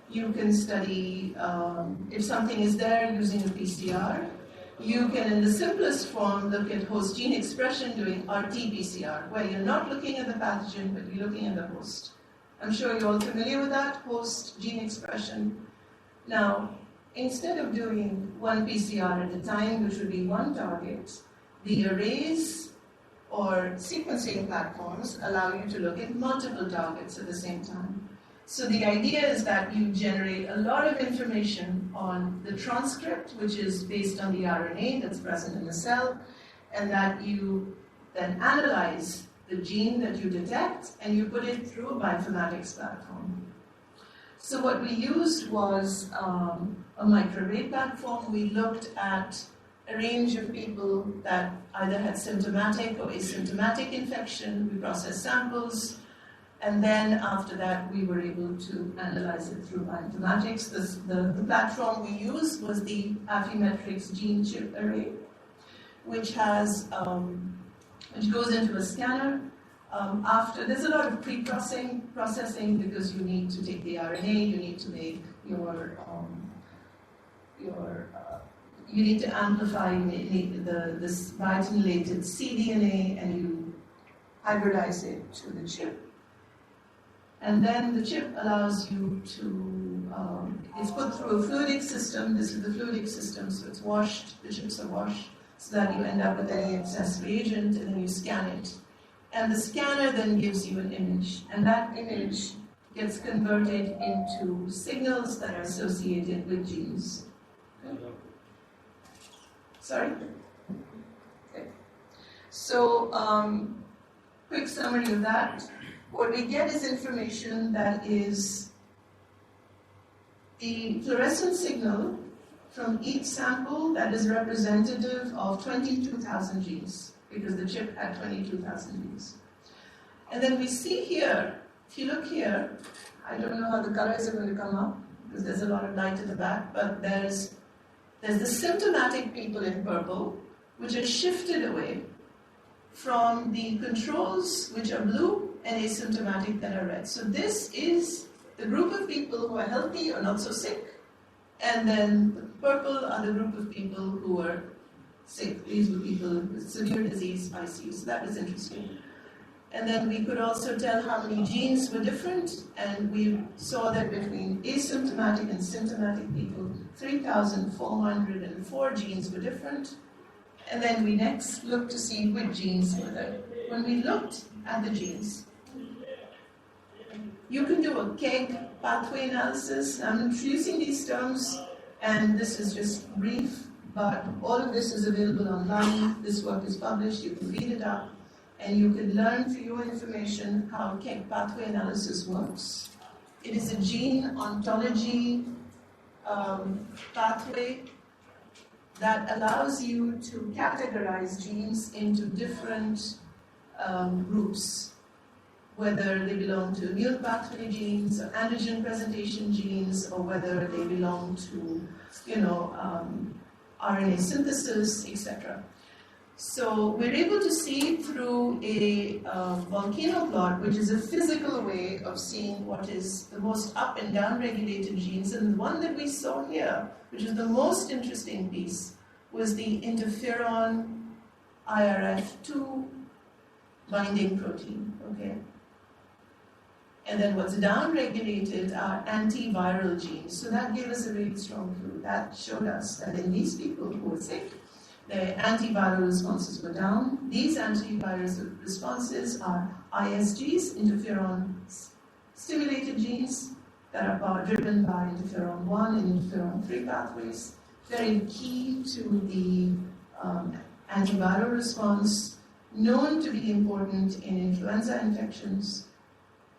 you can study if something is there using a PCR, you can, in the simplest form, look at host gene expression doing RT-PCR, where you're not looking at the pathogen, but you're looking at the host. I'm sure you're all familiar with that, host gene expression. Now, instead of doing one PCR at a time, which would be one target, the arrays or sequencing platforms allow you to look at multiple targets at the same time. So the idea is that you generate a lot of information on the transcript, which is based on the RNA that's present in the cell, and that you then analyze the gene that you detect, and you put it through a bioinformatics platform. So what we used was a microarray platform. We looked at a range of people that either had symptomatic or asymptomatic infection. We processed samples. And then after that, we were able to analyze it through bioinformatics. The platform we used was the Affymetrix gene chip array, which has which goes into a scanner. There's a lot of processing because you need to take the RNA, you need to make you need to amplify this biotinylated cDNA, and you hybridize it to the chip. And then the chip allows you to, it's put through a fluidic system. This is the fluidic system, so it's washed, the chips are washed, so that you end up with any excess reagent, and then you scan it. And the scanner then gives you an image, and that image gets converted into signals that are associated with genes. Okay. Sorry? Okay. So, quick summary of that. What we get is information that is the fluorescent signal from each sample that is representative of 22,000 genes, because the chip had 22,000 genes. And then we see here, if you look here, I don't know how the colors are going to come up, because there's a lot of light at the back, but there's the symptomatic people in purple, which are shifted away from the controls, which are blue, and asymptomatic that are red. So this is the group of people who are healthy or not so sick, and then the purple are the group of people who are sick. These were people with severe disease, ICU. So that was interesting. And then we could also tell how many genes were different, and we saw that between asymptomatic and symptomatic people, 3,404 genes were different. And then we next looked to see which genes were there. When we looked at the genes, you can do a KEGG pathway analysis. I'm introducing these terms, and this is just brief, but all of this is available online. This work is published, you can read it up, and you can learn for your information how KEGG pathway analysis works. It is a gene ontology pathway that allows you to categorize genes into different groups, whether they belong to immune pathway genes or antigen presentation genes, or whether they belong to, RNA synthesis, etc. So we're able to see through a volcano plot, which is a physical way of seeing what is the most up and down regulated genes. And the one that we saw here, which is the most interesting piece, was the interferon IRF2 binding protein. Okay. And then what's down-regulated are antiviral genes. So that gave us a really strong clue. That showed us that in these people who were sick, their antiviral responses were down. These antiviral responses are ISGs, interferon-stimulated genes, that are driven by interferon 1 and interferon 3 pathways. Very key to the antiviral response, known to be important in influenza infections,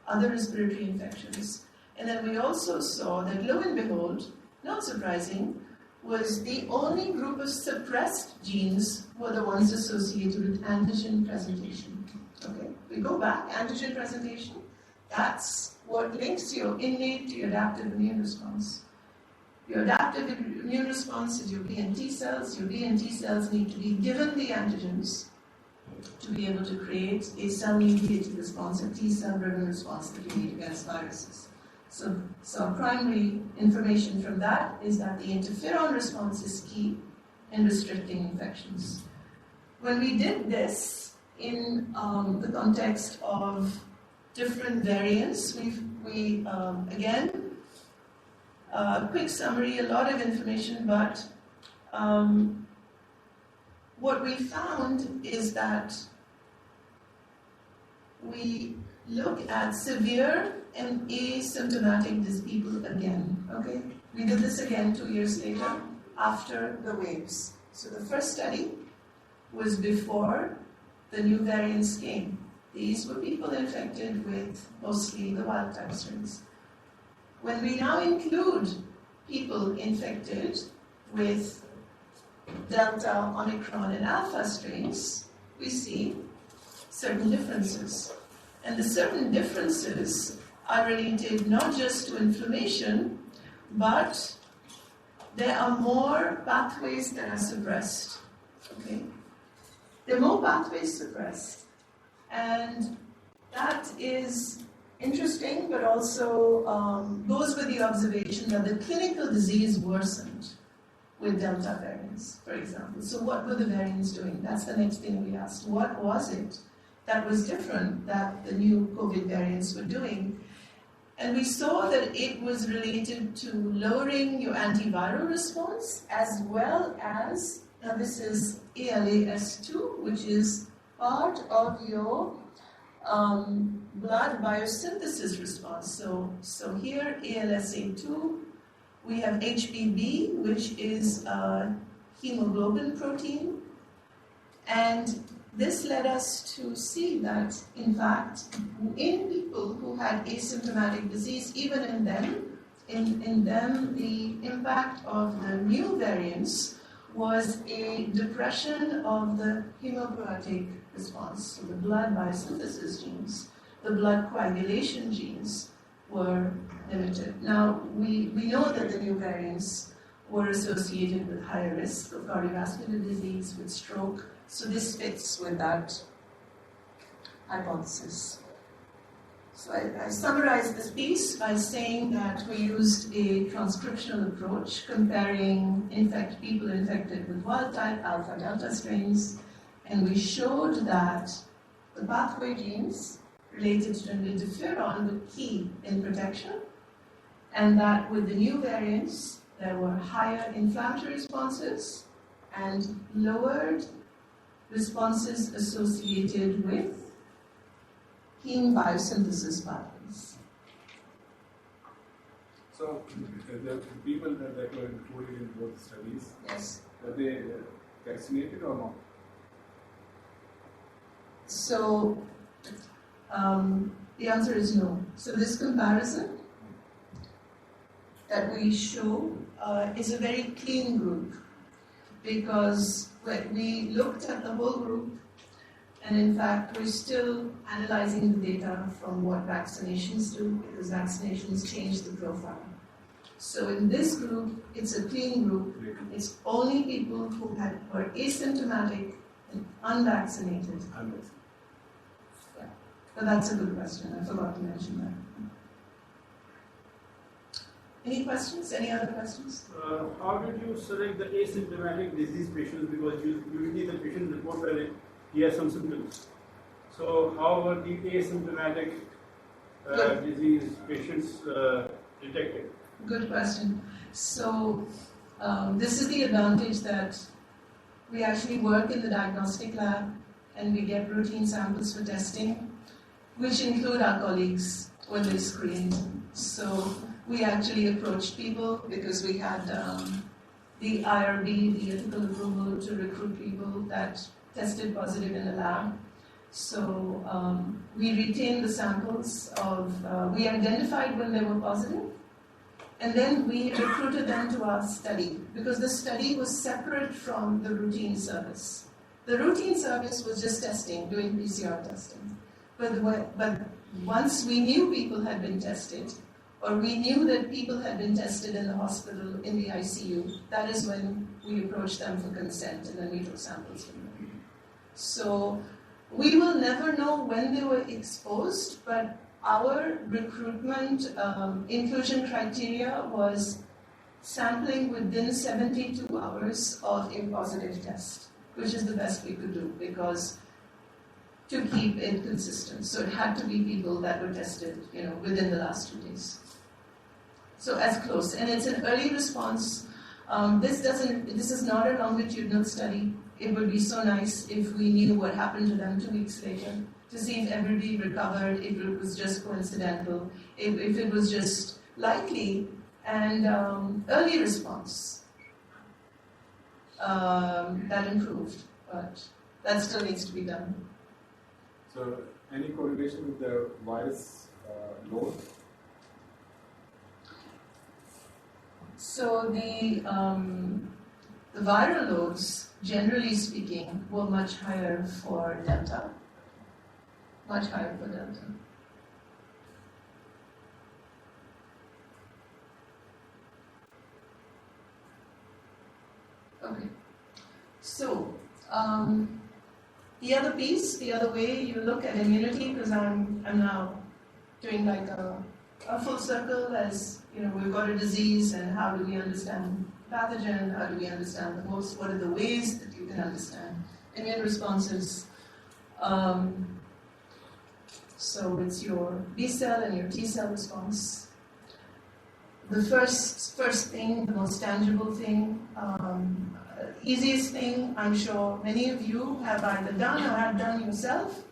other respiratory infections. And then we also saw that, lo and behold, not surprising, was the only group of suppressed genes were the ones associated with antigen presentation. Okay, we go back, antigen presentation, that's what links your innate to your adaptive immune response. Your adaptive immune response is your B and T cells. Your B and T cells need to be given the antigens to be able to create a cell-mediated response, a T-cell-driven response that you need against viruses. So primary information from that is that the interferon response is key in restricting infections. When we did this in the context of different variants, we again, quick summary, a lot of information, but what we found is that we look at severe and asymptomatic people again, okay? We did this again 2 years later after the waves. So the first study was before the new variants came. These were people infected with mostly the wild type strains. When we now include people infected with Delta, Omicron, and Alpha strains, we see certain differences. And the certain differences are related not just to inflammation, but there are more pathways that are suppressed. Okay? There are more pathways suppressed. And that is interesting, but also goes with the observation that the clinical disease worsened with Delta variants, for example. So what were the variants doing? That's the next thing we asked. What was it that was different that the new COVID variants were doing? And we saw that it was related to lowering your antiviral response, as well as, now this is ALAS2, which is part of your blood biosynthesis response. So here, ALSA2, we have HBB, which is a hemoglobin protein, and this led us to see that, in fact, in people who had asymptomatic disease, even in them, the impact of the new variants was a depression of the hemopoietic response. So the blood biosynthesis genes, the blood coagulation genes were limited. Now, we know that the new variants were associated with higher risk of cardiovascular disease, with stroke. So this fits with that hypothesis. So I summarized this piece by saying that we used a transcriptional approach comparing people infected with wild-type alpha-delta strains, and we showed that the pathway genes related to interferon were key in protection, and that with the new variants, there were higher inflammatory responses and lowered responses associated with heme biosynthesis pathways. So, the people that were included in both studies, Yes. were they vaccinated or not? So, the answer is no. So, this comparison that we show is a very clean group, because when we looked at the whole group, and in fact, we're still analyzing the data from what vaccinations do, because vaccinations change the profile. So in this group, it's a clean group. It's only people who were asymptomatic and unvaccinated. Yeah. But that's a good question. I forgot to mention that. Any questions? Any other questions? How did you select the asymptomatic disease patients? Because usually the patient report that he has some symptoms. So how were the asymptomatic disease patients detected? Good question. So this is the advantage that we actually work in the diagnostic lab and we get routine samples for testing, which include our colleagues when they screened. So we actually approached people because we had the IRB, the ethical approval to recruit people that tested positive in the lab. So we retained the samples we identified when they were positive, and then we recruited them to our study, because the study was separate from the routine service. The routine service was just testing, doing PCR testing. But once we knew people had been tested, or we knew that people had been tested in the hospital, in the ICU, that is when we approached them for consent, and then we took samples from them. So we will never know when they were exposed, but our recruitment inclusion criteria was sampling within 72 hours of a positive test, which is the best we could do, because to keep it consistent. So it had to be people that were tested, within the last 2 days. So as close, and it's an early response. This is not a longitudinal study. It would be so nice if we knew what happened to them 2 weeks later, to see if everybody recovered, if it was just coincidental, if it was just likely, and early response that improved, but that still needs to be done. So, any correlation with the virus load? So the viral loads, generally speaking, were much higher for Delta. Much higher for Delta. Okay. So the other piece, the other way you look at immunity, because I'm now doing like a full circle, as we've got a disease, and how do we understand pathogen, how do we understand the host, what are the ways that you can understand immune responses. So it's your B cell and your T cell response. The first thing, the most tangible thing, easiest thing, I'm sure many of you have either done or have done yourself,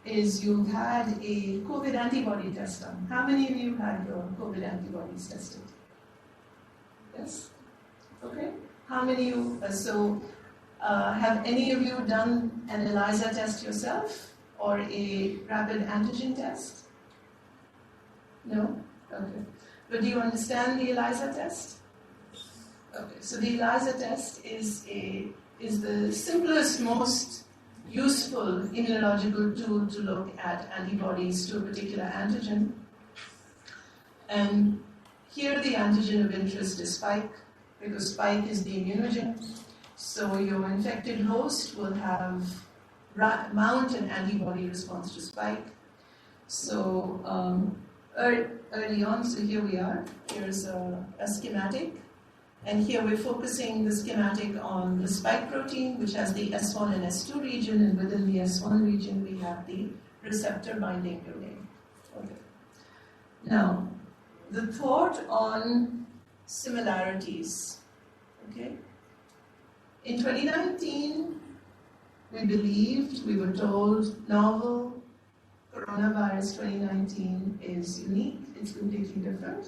is you've had a COVID antibody test done. How many of you had your COVID antibodies tested? Yes? Okay. How many of you? Have any of you done an ELISA test yourself or a rapid antigen test? No? Okay. But do you understand the ELISA test? Okay. So the ELISA test is the simplest, most useful immunological tool to look at antibodies to a particular antigen. And here the antigen of interest is spike, because spike is the immunogen. So your infected host will mount an antibody response to spike. So early on, so here we are. Here's a schematic. And here we're focusing the schematic on the spike protein, which has the S1 and S2 region, and within the S1 region we have the receptor binding domain. Okay. Now, the thought on similarities. Okay. In 2019, we were told novel coronavirus 2019 is unique, it's completely different.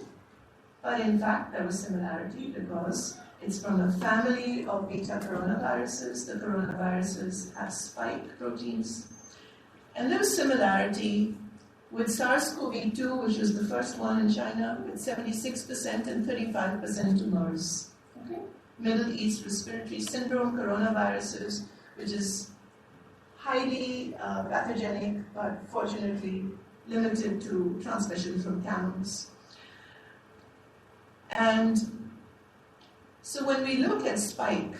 But in fact, there was similarity because it's from a family of beta coronaviruses. The coronaviruses have spike proteins. And there was similarity with SARS-CoV-2, which was the first one in China, with 76% and 35% tumors. Okay? Middle East respiratory syndrome coronaviruses, which is highly pathogenic, but fortunately limited to transmission from camels. And so when we look at spike,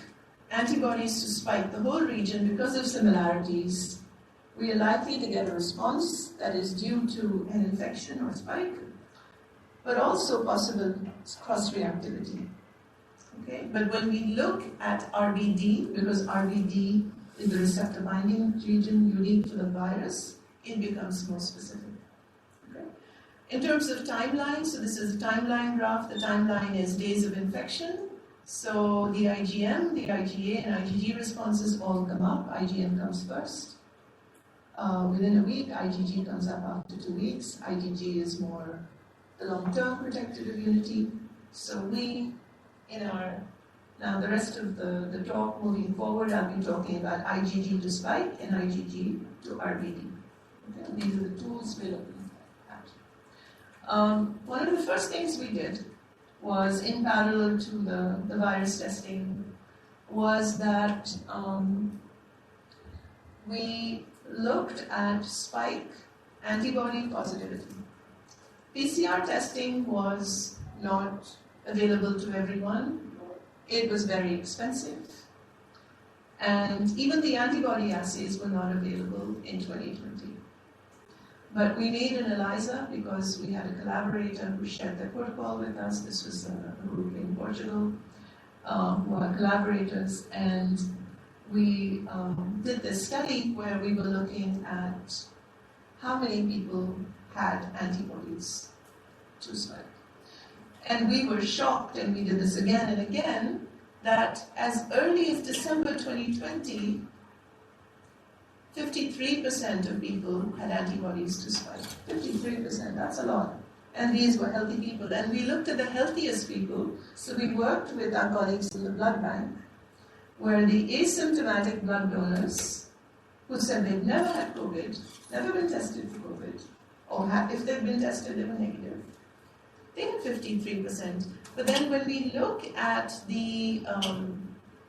antibodies to spike, the whole region, because of similarities, we are likely to get a response that is due to an infection or spike, but also possible cross-reactivity. Okay? But when we look at RBD, because RBD is the receptor binding region unique to the virus, it becomes more specific. Okay? In terms of timeline, so this is a timeline graph. The timeline is days of infection. So the IgM, the IgA, and IgG responses all come up. IgM comes first. Within a week, IgG comes up after 2 weeks. IgG is more the long-term protective immunity. So now the rest of the talk moving forward, I'll be talking about IgG to spike and IgG to RBD. Okay? These are the tools we're looking at. One of the first things we did was, in parallel to the virus testing, was that we looked at spike antibody positivity. PCR testing was not available to everyone. It was very expensive. And even the antibody assays were not available in 2020. But we made an ELISA because we had a collaborator who shared the protocol with us. This was a group in Portugal who are collaborators. And we did this study where we were looking at how many people had antibodies to spike. And we were shocked, and we did this again and again, that as early as December 2020, 53% of people had antibodies to spike. 53%, that's a lot. And these were healthy people. And we looked at the healthiest people, so we worked with our colleagues in the blood bank, where the asymptomatic blood donors who said they'd never had COVID, never been tested for COVID, or if they'd been tested, they were negative. They had 53%. But then when we look at the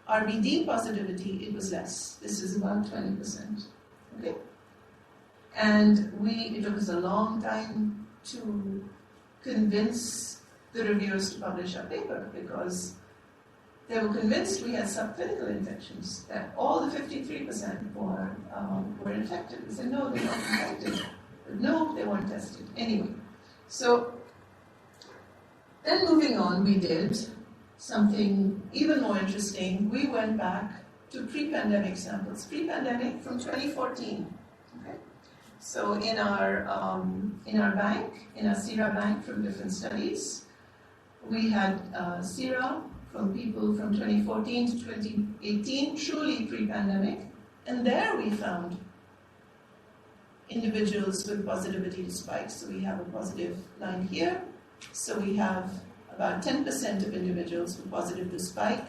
RBD positivity, it was less. This is about 20%. Okay? And it took us a long time to convince the reviewers to publish our paper because they were convinced we had subclinical infections, that all the 53% were infected. We said, no, they're not infected. But no, they weren't tested. Anyway, so then moving on, we did something even more interesting. We went back to pre-pandemic samples. Pre-pandemic from 2014. Okay? So in our bank, in our sera bank from different studies, we had sera from people from 2014 to 2018, truly pre-pandemic, and there we found individuals with positivity to spike. So we have a positive line here. So we have about 10% of individuals who are positive to spike,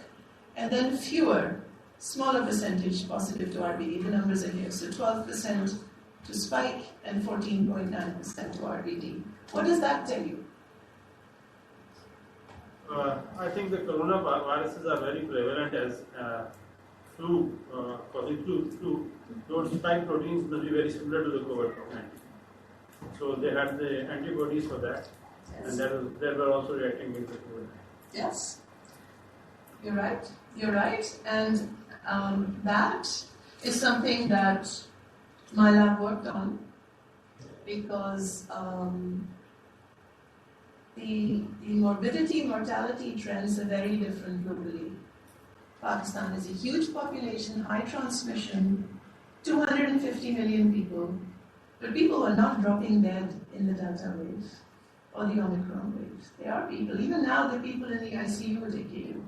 and then fewer smaller percentage positive to RBD. The numbers are here. So 12% to spike and 14.9% to RBD. What does that tell you? I think the coronaviruses are very prevalent as flu, causing flu. Those spike proteins must be very similar to the COVID-19. So they had the antibodies for that, Yes. and they were also reacting with the COVID. Yes, you're right. You're right, and that is something that my lab worked on because the morbidity, mortality trends are very different globally. Pakistan is a huge population, high transmission, 250 million people, but people are not dropping dead in the Delta wave or the Omicron wave. There are people, even now the people in the ICU with AKU,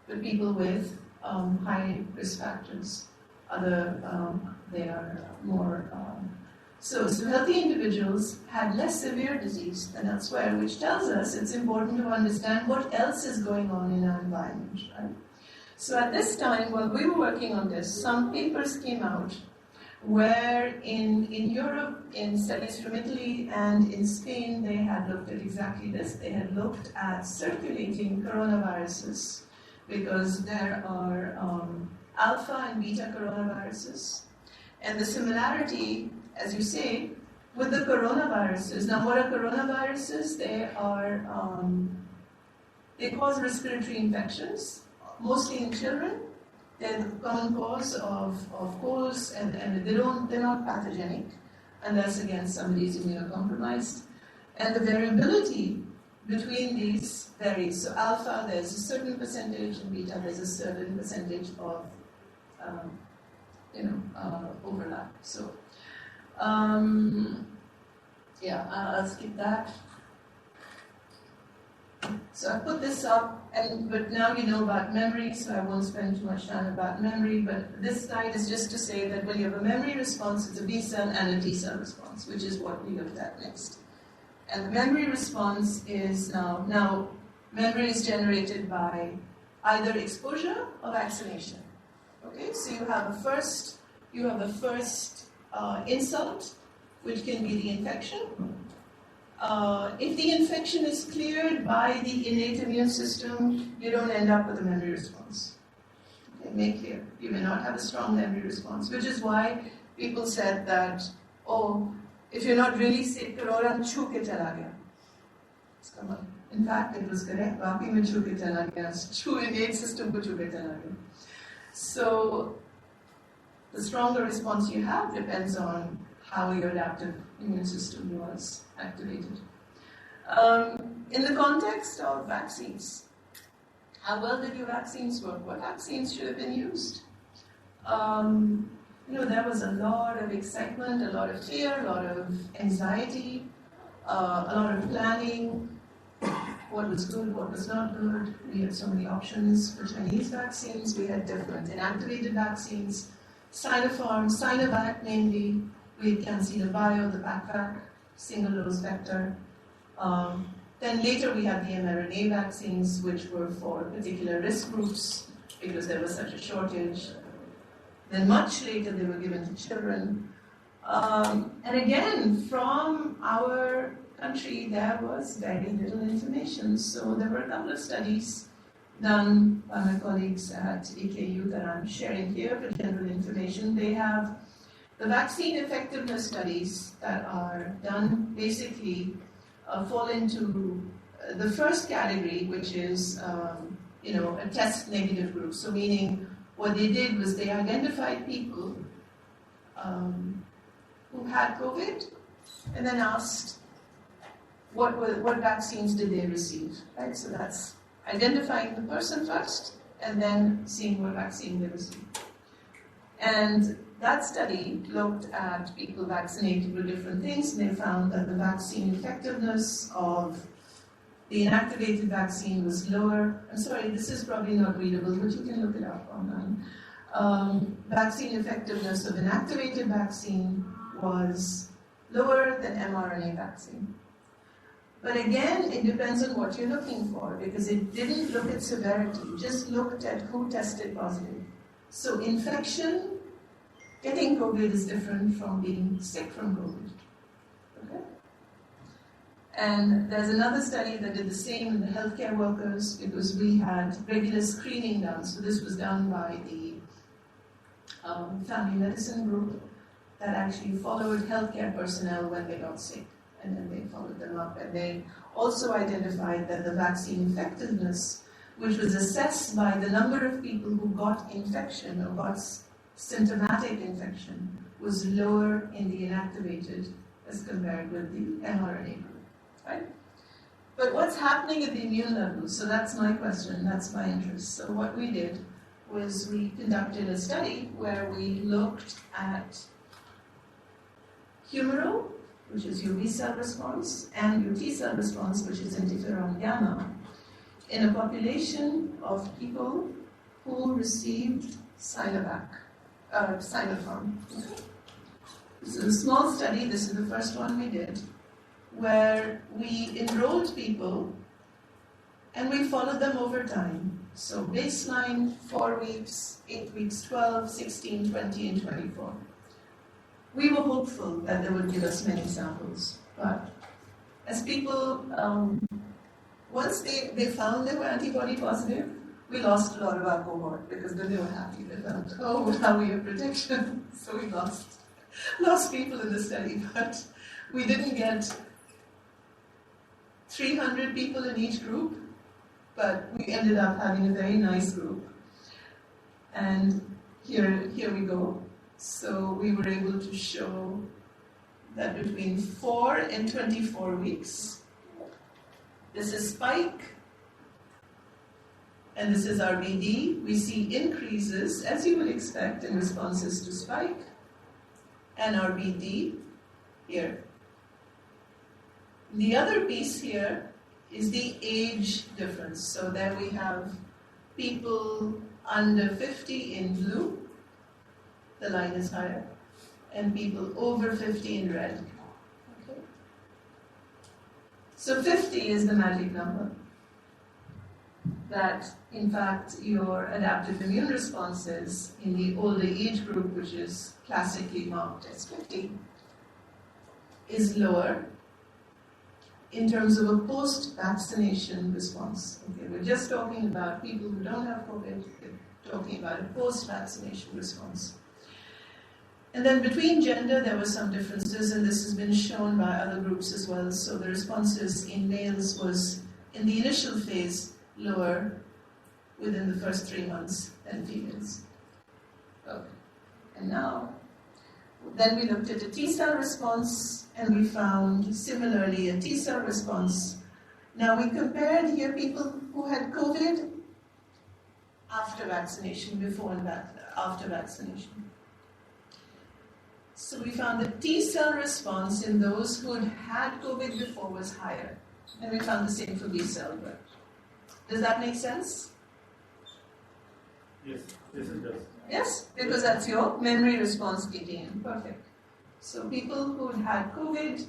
but people with high risk factors. They are more. So healthy individuals had less severe disease than elsewhere, which tells us it's important to understand what else is going on in our environment, right? So at this time, while we were working on this, some papers came out where in Europe, in studies from Italy and in Spain, they had looked at exactly this. They had looked at circulating coronaviruses because there are alpha and beta coronaviruses. And the similarity, as you say, with the coronaviruses. Now, what are coronaviruses? They cause respiratory infections, mostly in children. They're the common cause of colds, and they're not pathogenic, unless again somebody is immunocompromised. And the variability between these varies. So alpha, there's a certain percentage, and beta, there's a certain percentage of overlap. So I'll skip that. So I put this up, but now you know about memory, so I won't spend too much time about memory, but this slide is just to say that when you have a memory response, it's a B cell and a T cell response, which is what we looked at next. And the memory response is now memory is generated by either exposure or vaccination. Okay, so you have a first insult, which can be the infection. If the infection is cleared by the innate immune system, you don't end up with a memory response. Okay, make clear. You may not have a strong memory response, which is why people said that, if you're not really sick, corona छू के चला गया. In fact, it was correct. वाकई में छू के चला गया. छू innate system को छू के चला गया. So the stronger response you have depends on how your adaptive immune system was activated. In the context of vaccines, how well did your vaccines work? What vaccines should have been used? There was a lot of excitement, a lot of fear, a lot of anxiety, a lot of planning. What was good, what was not good. We had so many options for Chinese vaccines. We had different inactivated vaccines, Sinopharm, Sinovac mainly. We had CanSino Bio, the backpack, single-dose vector. Then later we had the mRNA vaccines, which were for particular risk groups because there was such a shortage. Then much later they were given to children. And again, from our country, there was very little information. So there were a couple of studies done by my colleagues at AKU that I'm sharing here for general information. They have the vaccine effectiveness studies that are done basically fall into the first category, which is a test negative group. So meaning what they did was they identified people who had COVID and then asked what vaccines did they receive, right? So that's identifying the person first and then seeing what vaccine they received. And that study looked at people vaccinated with different things, and they found that the vaccine effectiveness of the inactivated vaccine was lower. I'm sorry, this is probably not readable, but you can look it up online. Vaccine effectiveness of inactivated vaccine was lower than mRNA vaccine. But again, it depends on what you're looking for, because it didn't look at severity, it just looked at who tested positive. So infection, getting COVID is different from being sick from COVID. Okay? And there's another study that did the same in the healthcare workers because we had regular screening done. So this was done by the family medicine group that actually followed healthcare personnel when they got sick. And then they followed them up. And they also identified that the vaccine effectiveness, which was assessed by the number of people who got infection or got symptomatic infection, was lower in the inactivated as compared with the mRNA group. Right? But what's happening at the immune level? So that's my question, that's my interest. So what we did was we conducted a study where we looked at humoral, which is your B cell response, and your T cell response, which is interferon gamma, in a population of people who received Sinopharm. This is a small study, this is the first one we did, where we enrolled people and we followed them over time. So baseline, 4 weeks, 8 weeks, 12, 16, 20, and 24. We were hopeful that they would give us many samples, but as people, once they found they were antibody positive, we lost a lot of our cohort because then they were happy. They felt, oh, now we have protection. So we lost people in the study, but we didn't get 300 people in each group, but we ended up having a very nice group. And here we go. So we were able to show that between 4 and 24 weeks, this is spike, and this is RBD. We see increases, as you would expect, in responses to spike, and RBD here. The other piece here is the age difference. So there we have people under 50 in blue, the line is higher, and people over 50 in red. Okay. So 50 is the magic number. That, in fact, your adaptive immune responses in the older age group, which is classically marked as 50, is lower in terms of a post-vaccination response. Okay, we're just talking about people who don't have COVID, we're talking about a post-vaccination response. And then between gender, there were some differences, and this has been shown by other groups as well. So the responses in males was, in the initial phase, lower within the first 3 months than females. Okay. And now, then we looked at a T cell response, and we found similarly a T cell response. Now we compared here people who had COVID after vaccination, before and after vaccination. So we found the T cell response in those who had COVID before was higher. And we found the same for B cell. Does that make sense? Yes, it does. Yes, because that's your memory response kicking in. Perfect. So people who had COVID,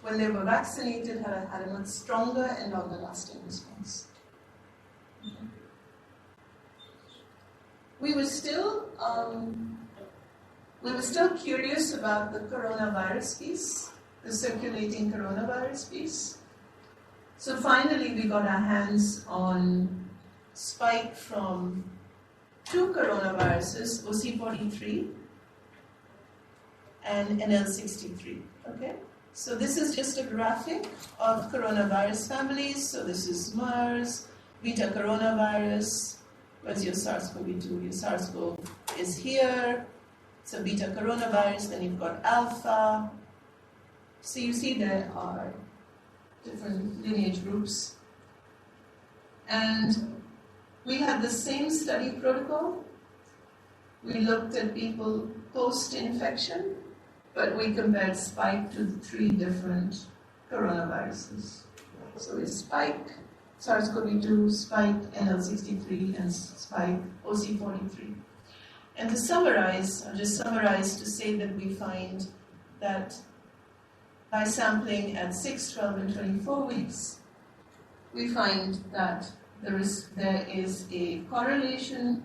when they were vaccinated, had a much stronger and longer lasting response. Okay. We were still curious about the coronavirus piece, the circulating coronavirus piece. So finally we got our hands on spike from 2 coronaviruses, OC43 and NL63. Okay? So this is just a graphic of coronavirus families. So this is MERS, beta coronavirus. Where's your SARS-CoV-2? Your SARS-CoV is here. It's a beta coronavirus. Then you've got alpha. So you see there are different lineage groups. And we had the same study protocol. We looked at people post-infection, but we compared spike to the 3 different coronaviruses. So it's spike, SARS-CoV-2, spike, NL63, and spike, OC43. And to summarize, I'll just summarize to say that we find that by sampling at 6, 12, and 24 weeks, we find that there is a correlation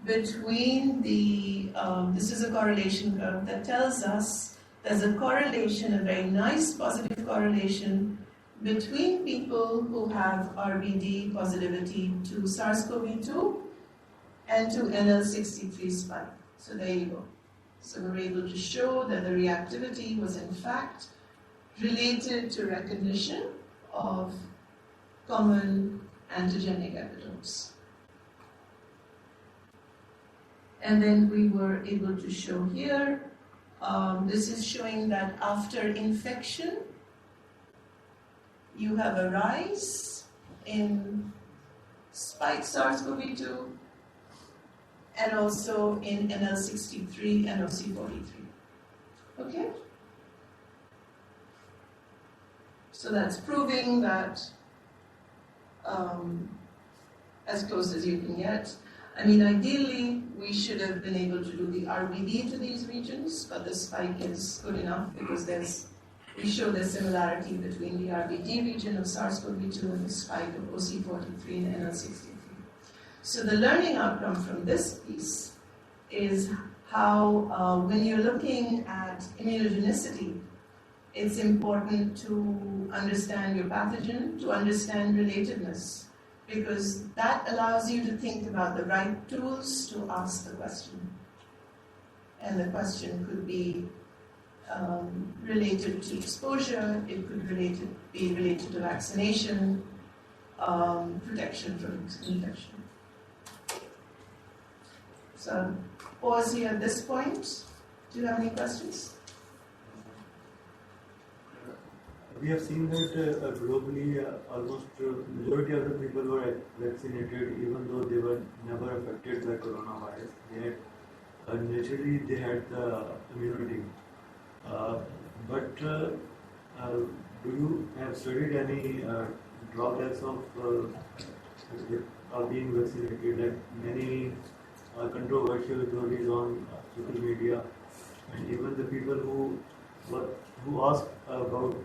between this is a correlation curve that tells us there's a correlation, a very nice positive correlation between people who have RBD positivity to SARS-CoV-2 and to NL63 spike. So there you go. So we're able to show that the reactivity was in fact related to recognition of common antigenic epitopes. And then we were able to show here, this is showing that after infection, you have a rise in spike SARS-CoV-2 and also in NL63 and OC43. Okay? So that's proving that as close as you can get. I mean, ideally, we should have been able to do the RBD to these regions, but the spike is good enough because we show the similarity between the RBD region of SARS-CoV-2 and the spike of OC43 and NL63. So the learning outcome from this piece is how, when you're looking at immunogenicity, it's important to understand your pathogen, to understand relatedness, because that allows you to think about the right tools to ask the question. And the question could be related to exposure, it could be related to vaccination, protection from infection. So, pause here at this point. Do you have any questions? We have seen that globally, almost majority of the people were vaccinated, even though they were never affected by coronavirus. Naturally, they had the immunity. But do you have studied any drawbacks of being vaccinated? Like many controversial theories on social media, and even the people who asked about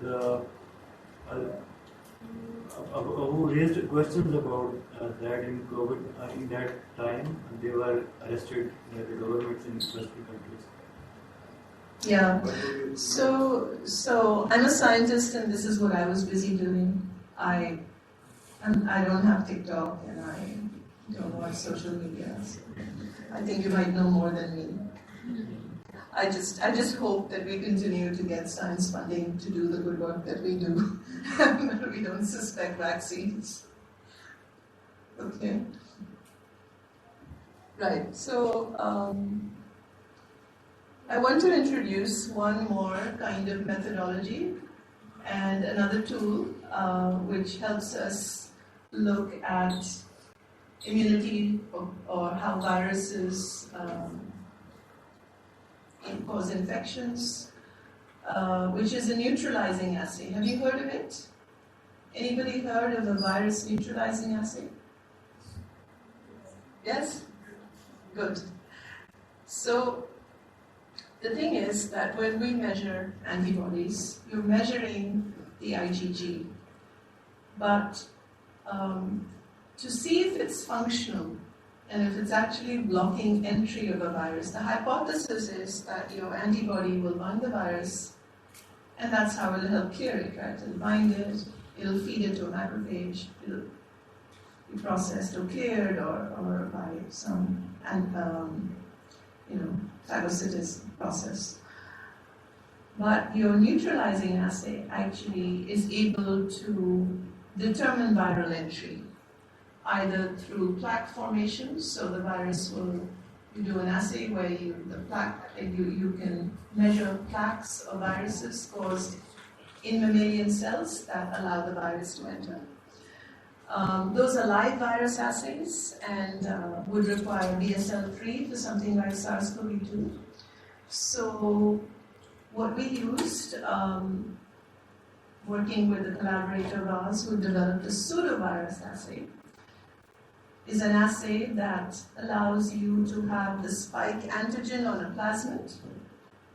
who raised questions about that in COVID in that time, they were arrested by the governments in Western countries. Yeah. So I'm a scientist, and this is what I was busy doing. I don't have TikTok, and I don't watch social media. So I think you might know more than me. I just hope that we continue to get science funding to do the good work that we do, that we don't suspect vaccines. Okay. Right. So I want to introduce one more kind of methodology and another tool which helps us look at immunity or how viruses cause infections, which is a neutralizing assay. Have you heard of it? Anybody heard of a virus neutralizing assay? Yes? Good. So the thing is that when we measure antibodies, you're measuring the IgG. But to see if it's functional and if it's actually blocking entry of a virus, the hypothesis is that your antibody will bind the virus, and that's how it'll help clear it, right? It'll bind it, it'll feed it to a macrophage, it'll be processed or cleared or by some phagocytous process. But your neutralizing assay actually is able to determine viral entry, either through plaque formation, so the virus you do an assay where you can measure plaques of viruses caused in mammalian cells that allow the virus to enter. Those are live virus assays and would require BSL-3 for something like SARS-CoV-2. So what we used, working with a collaborator of ours who developed a pseudovirus assay, is an assay that allows you to have the spike antigen on a plasmid,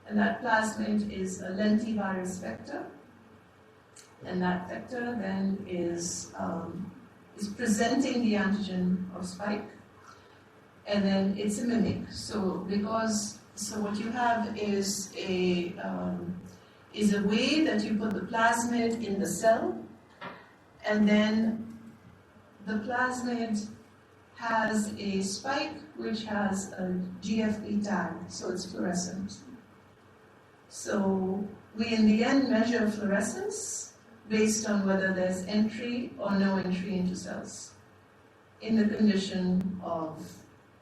and that plasmid is a lentivirus vector, and that vector then is presenting the antigen of spike, and then it's a mimic. So what you have is a way that you put the plasmid in the cell, and then the plasmid has a spike which has a GFP tag, so it's fluorescent. So we in the end measure fluorescence based on whether there's entry or no entry into cells in the condition of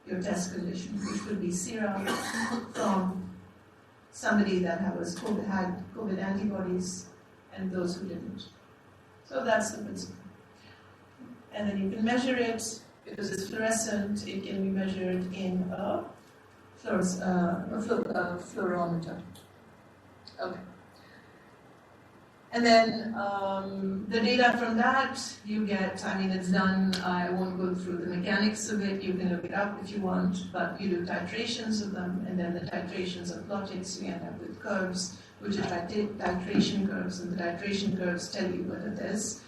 your test condition, which could be serum from somebody that had COVID antibodies and those who didn't. So that's the principle. And then you can measure it, because it's fluorescent, it can be measured in a fluorometer. Okay. And then the data from that, you get, it's done, I won't go through the mechanics of it, you can look it up if you want, but you do titrations of them, and then the titrations are plotted, so you end up with curves, which are titration curves, and the titration curves tell you whether there's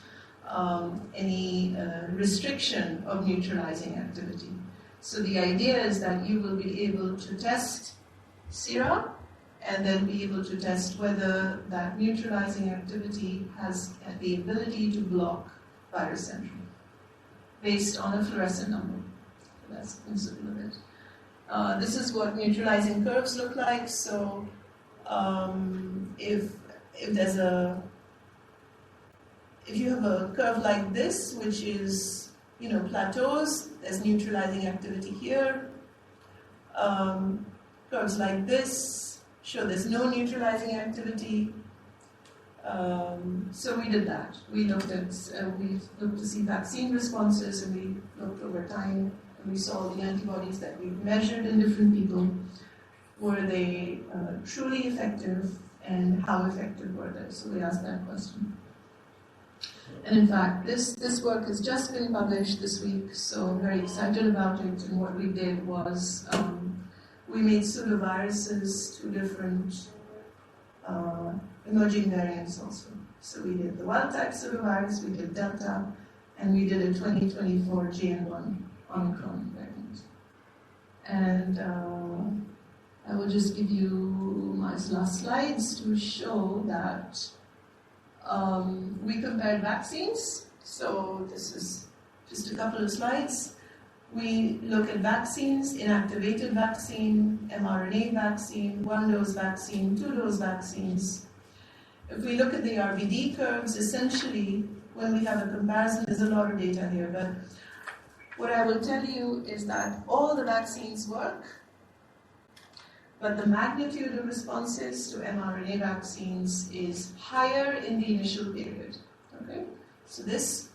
any restriction of neutralizing activity. So the idea is that you will be able to test sera and then be able to test whether that neutralizing activity has the ability to block virus entry based on a fluorescent number. So that's the principle of it. This is what neutralizing curves look like. So if you have a curve like this, which is, plateaus, there's neutralizing activity here. Curves like this show there's no neutralizing activity. So we did that. We looked to see vaccine responses, and we looked over time, and we saw the antibodies that we measured in different people. Were they truly effective, and how effective were they? So we asked that question. And in fact, this work has just been published this week, so I'm very excited about it. And what we did was we made pseudoviruses to different emerging variants also. So we did the wild-type pseudovirus, we did Delta, and we did a 2024 JN1 Omicron variant. And I will just give you my last slides to show that we compared vaccines. So this is just a couple of slides. We look at vaccines, inactivated vaccine, mRNA vaccine, one-dose vaccine, two-dose vaccines. If we look at the RBD curves, essentially, when we have a comparison, there's a lot of data here, but what I will tell you is that all the vaccines work, but the magnitude of responses to mRNA vaccines is higher in the initial period. Okay? So this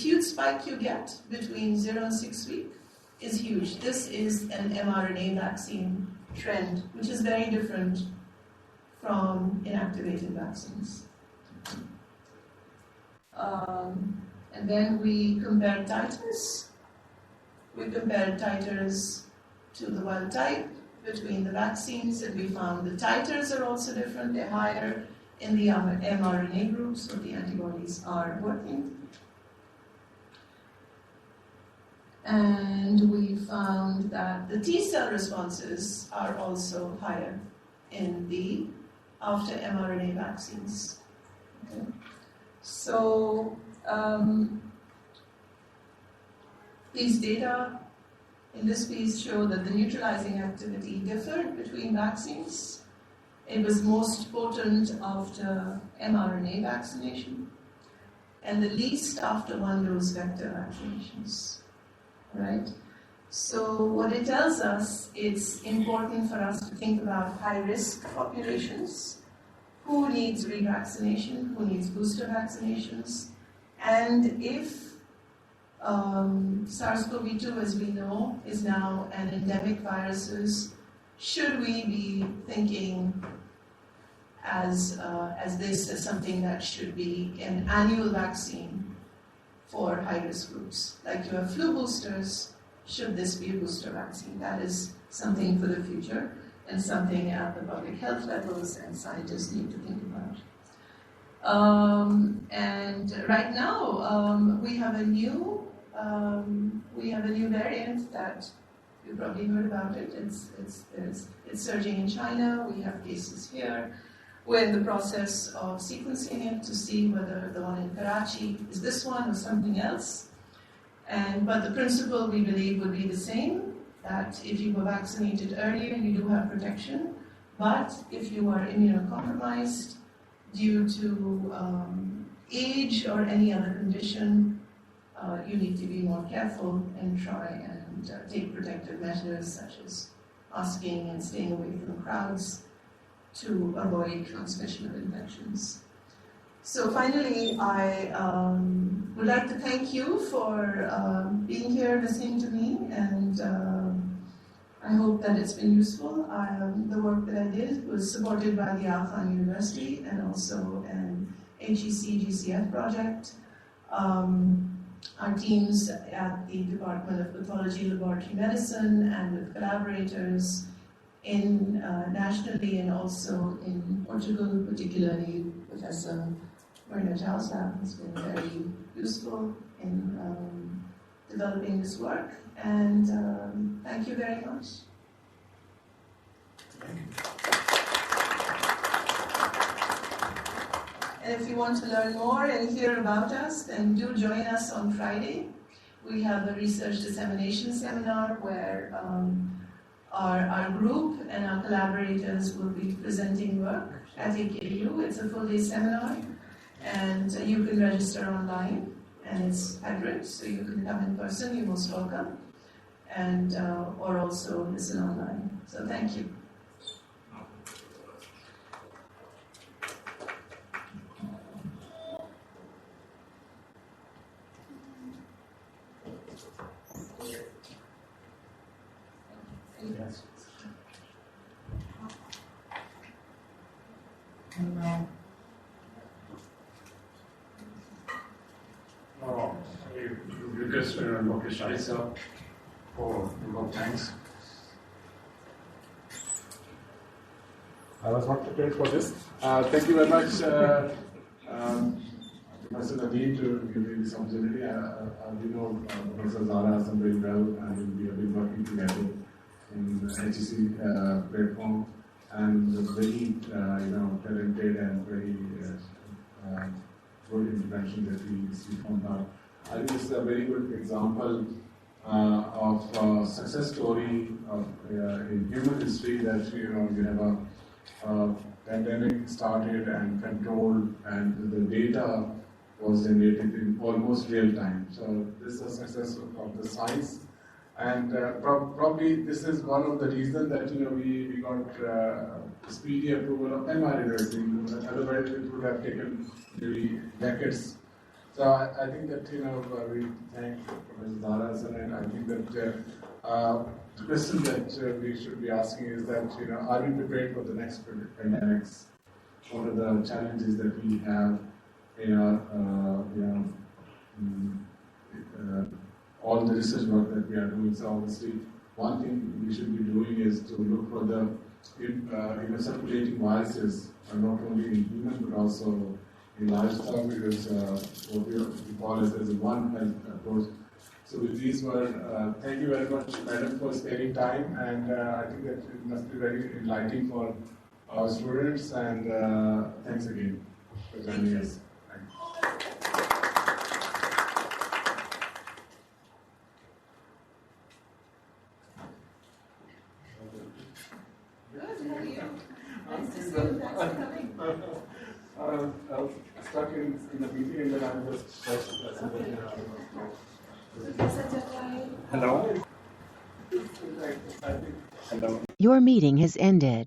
huge spike you get between 0 and 6 weeks is huge. This is an mRNA vaccine trend, which is very different from inactivated vaccines. And then we compared titers. We compared titers to the wild type between the vaccines, and we found the titers are also different. They're higher in the mRNA group, so the antibodies are working. And we found that the T-cell responses are also higher in the after mRNA vaccines. Okay. So these data in this piece show that the neutralizing activity differed between vaccines. It was most potent after mRNA vaccination and the least after one-dose vector vaccinations. Right? So what it tells us, it's important for us to think about high-risk populations, who needs revaccination, who needs booster vaccinations, and if SARS-CoV-2, as we know, is now an endemic virus, should we be thinking as this as something that should be an annual vaccine for high-risk groups? Like you have flu boosters, should this be a booster vaccine? That is something for the future and something at the public health levels and scientists need to think about. And right now we have a new variant that You probably heard about it. It's surging in China. We have cases here. We're in the process of sequencing it to see whether the one in Karachi is this one or something else. But the principle, we believe, would be the same, that if you were vaccinated earlier, you do have protection. But if you are immunocompromised due to age or any other condition, you need to be more careful and try and take protective measures such as masking and staying away from crowds to avoid transmission of infections. So finally, I would like to thank you for being here, listening to me, and I hope that it's been useful. The work that I did was supported by the Hasan University and also an iccbs project. Our teams at the Department of Pathology, Laboratory Medicine, and with collaborators nationally and also in Portugal, particularly Professor Zahra has been very useful in developing this work. And thank you very much. And if you want to learn more and hear about us, then do join us on Friday. We have a research dissemination seminar where our group and our collaborators will be presenting work at iccbs. It's a full-day seminar, and you can register online, and it's hybrid, so you can come in person, you're most welcome, and or also listen online. So thank you. Yes. You request Dr. Shahisa for thanks. I was not prepared for this. Thank you very much, Professor Nadeem, to give me this opportunity. We know Professor Zahra Hasan very well, and we have been working together in the HEC platform, and very talented and very good intervention that we see from her. I think this is a very good example of a success story in human history, that you have a pandemic started and controlled, and the data was generated in almost real time. So this is a success of the science, and probably this is one of the reasons that we got speedy approval of mRNA. Otherwise, it would have taken maybe decades. So I think that we thank Professor Zahra Hasan, and I think that the question that we should be asking is that are we prepared for the next pandemics? What are the challenges that we have in our all the research work that we are doing? So obviously, one thing we should be doing is to look for the circulating viruses, not only in humans but also in livestock, because what we call as a One Health approach. So with these words, thank you very much, Madam, for sparing time, and I think that it must be very enlightening for our students, and thanks again for joining us. Good, how are you? Nice to see you. Thanks for coming. I was stuck in the meeting, and then I was just Hello. Hello. Hello. Your meeting has ended.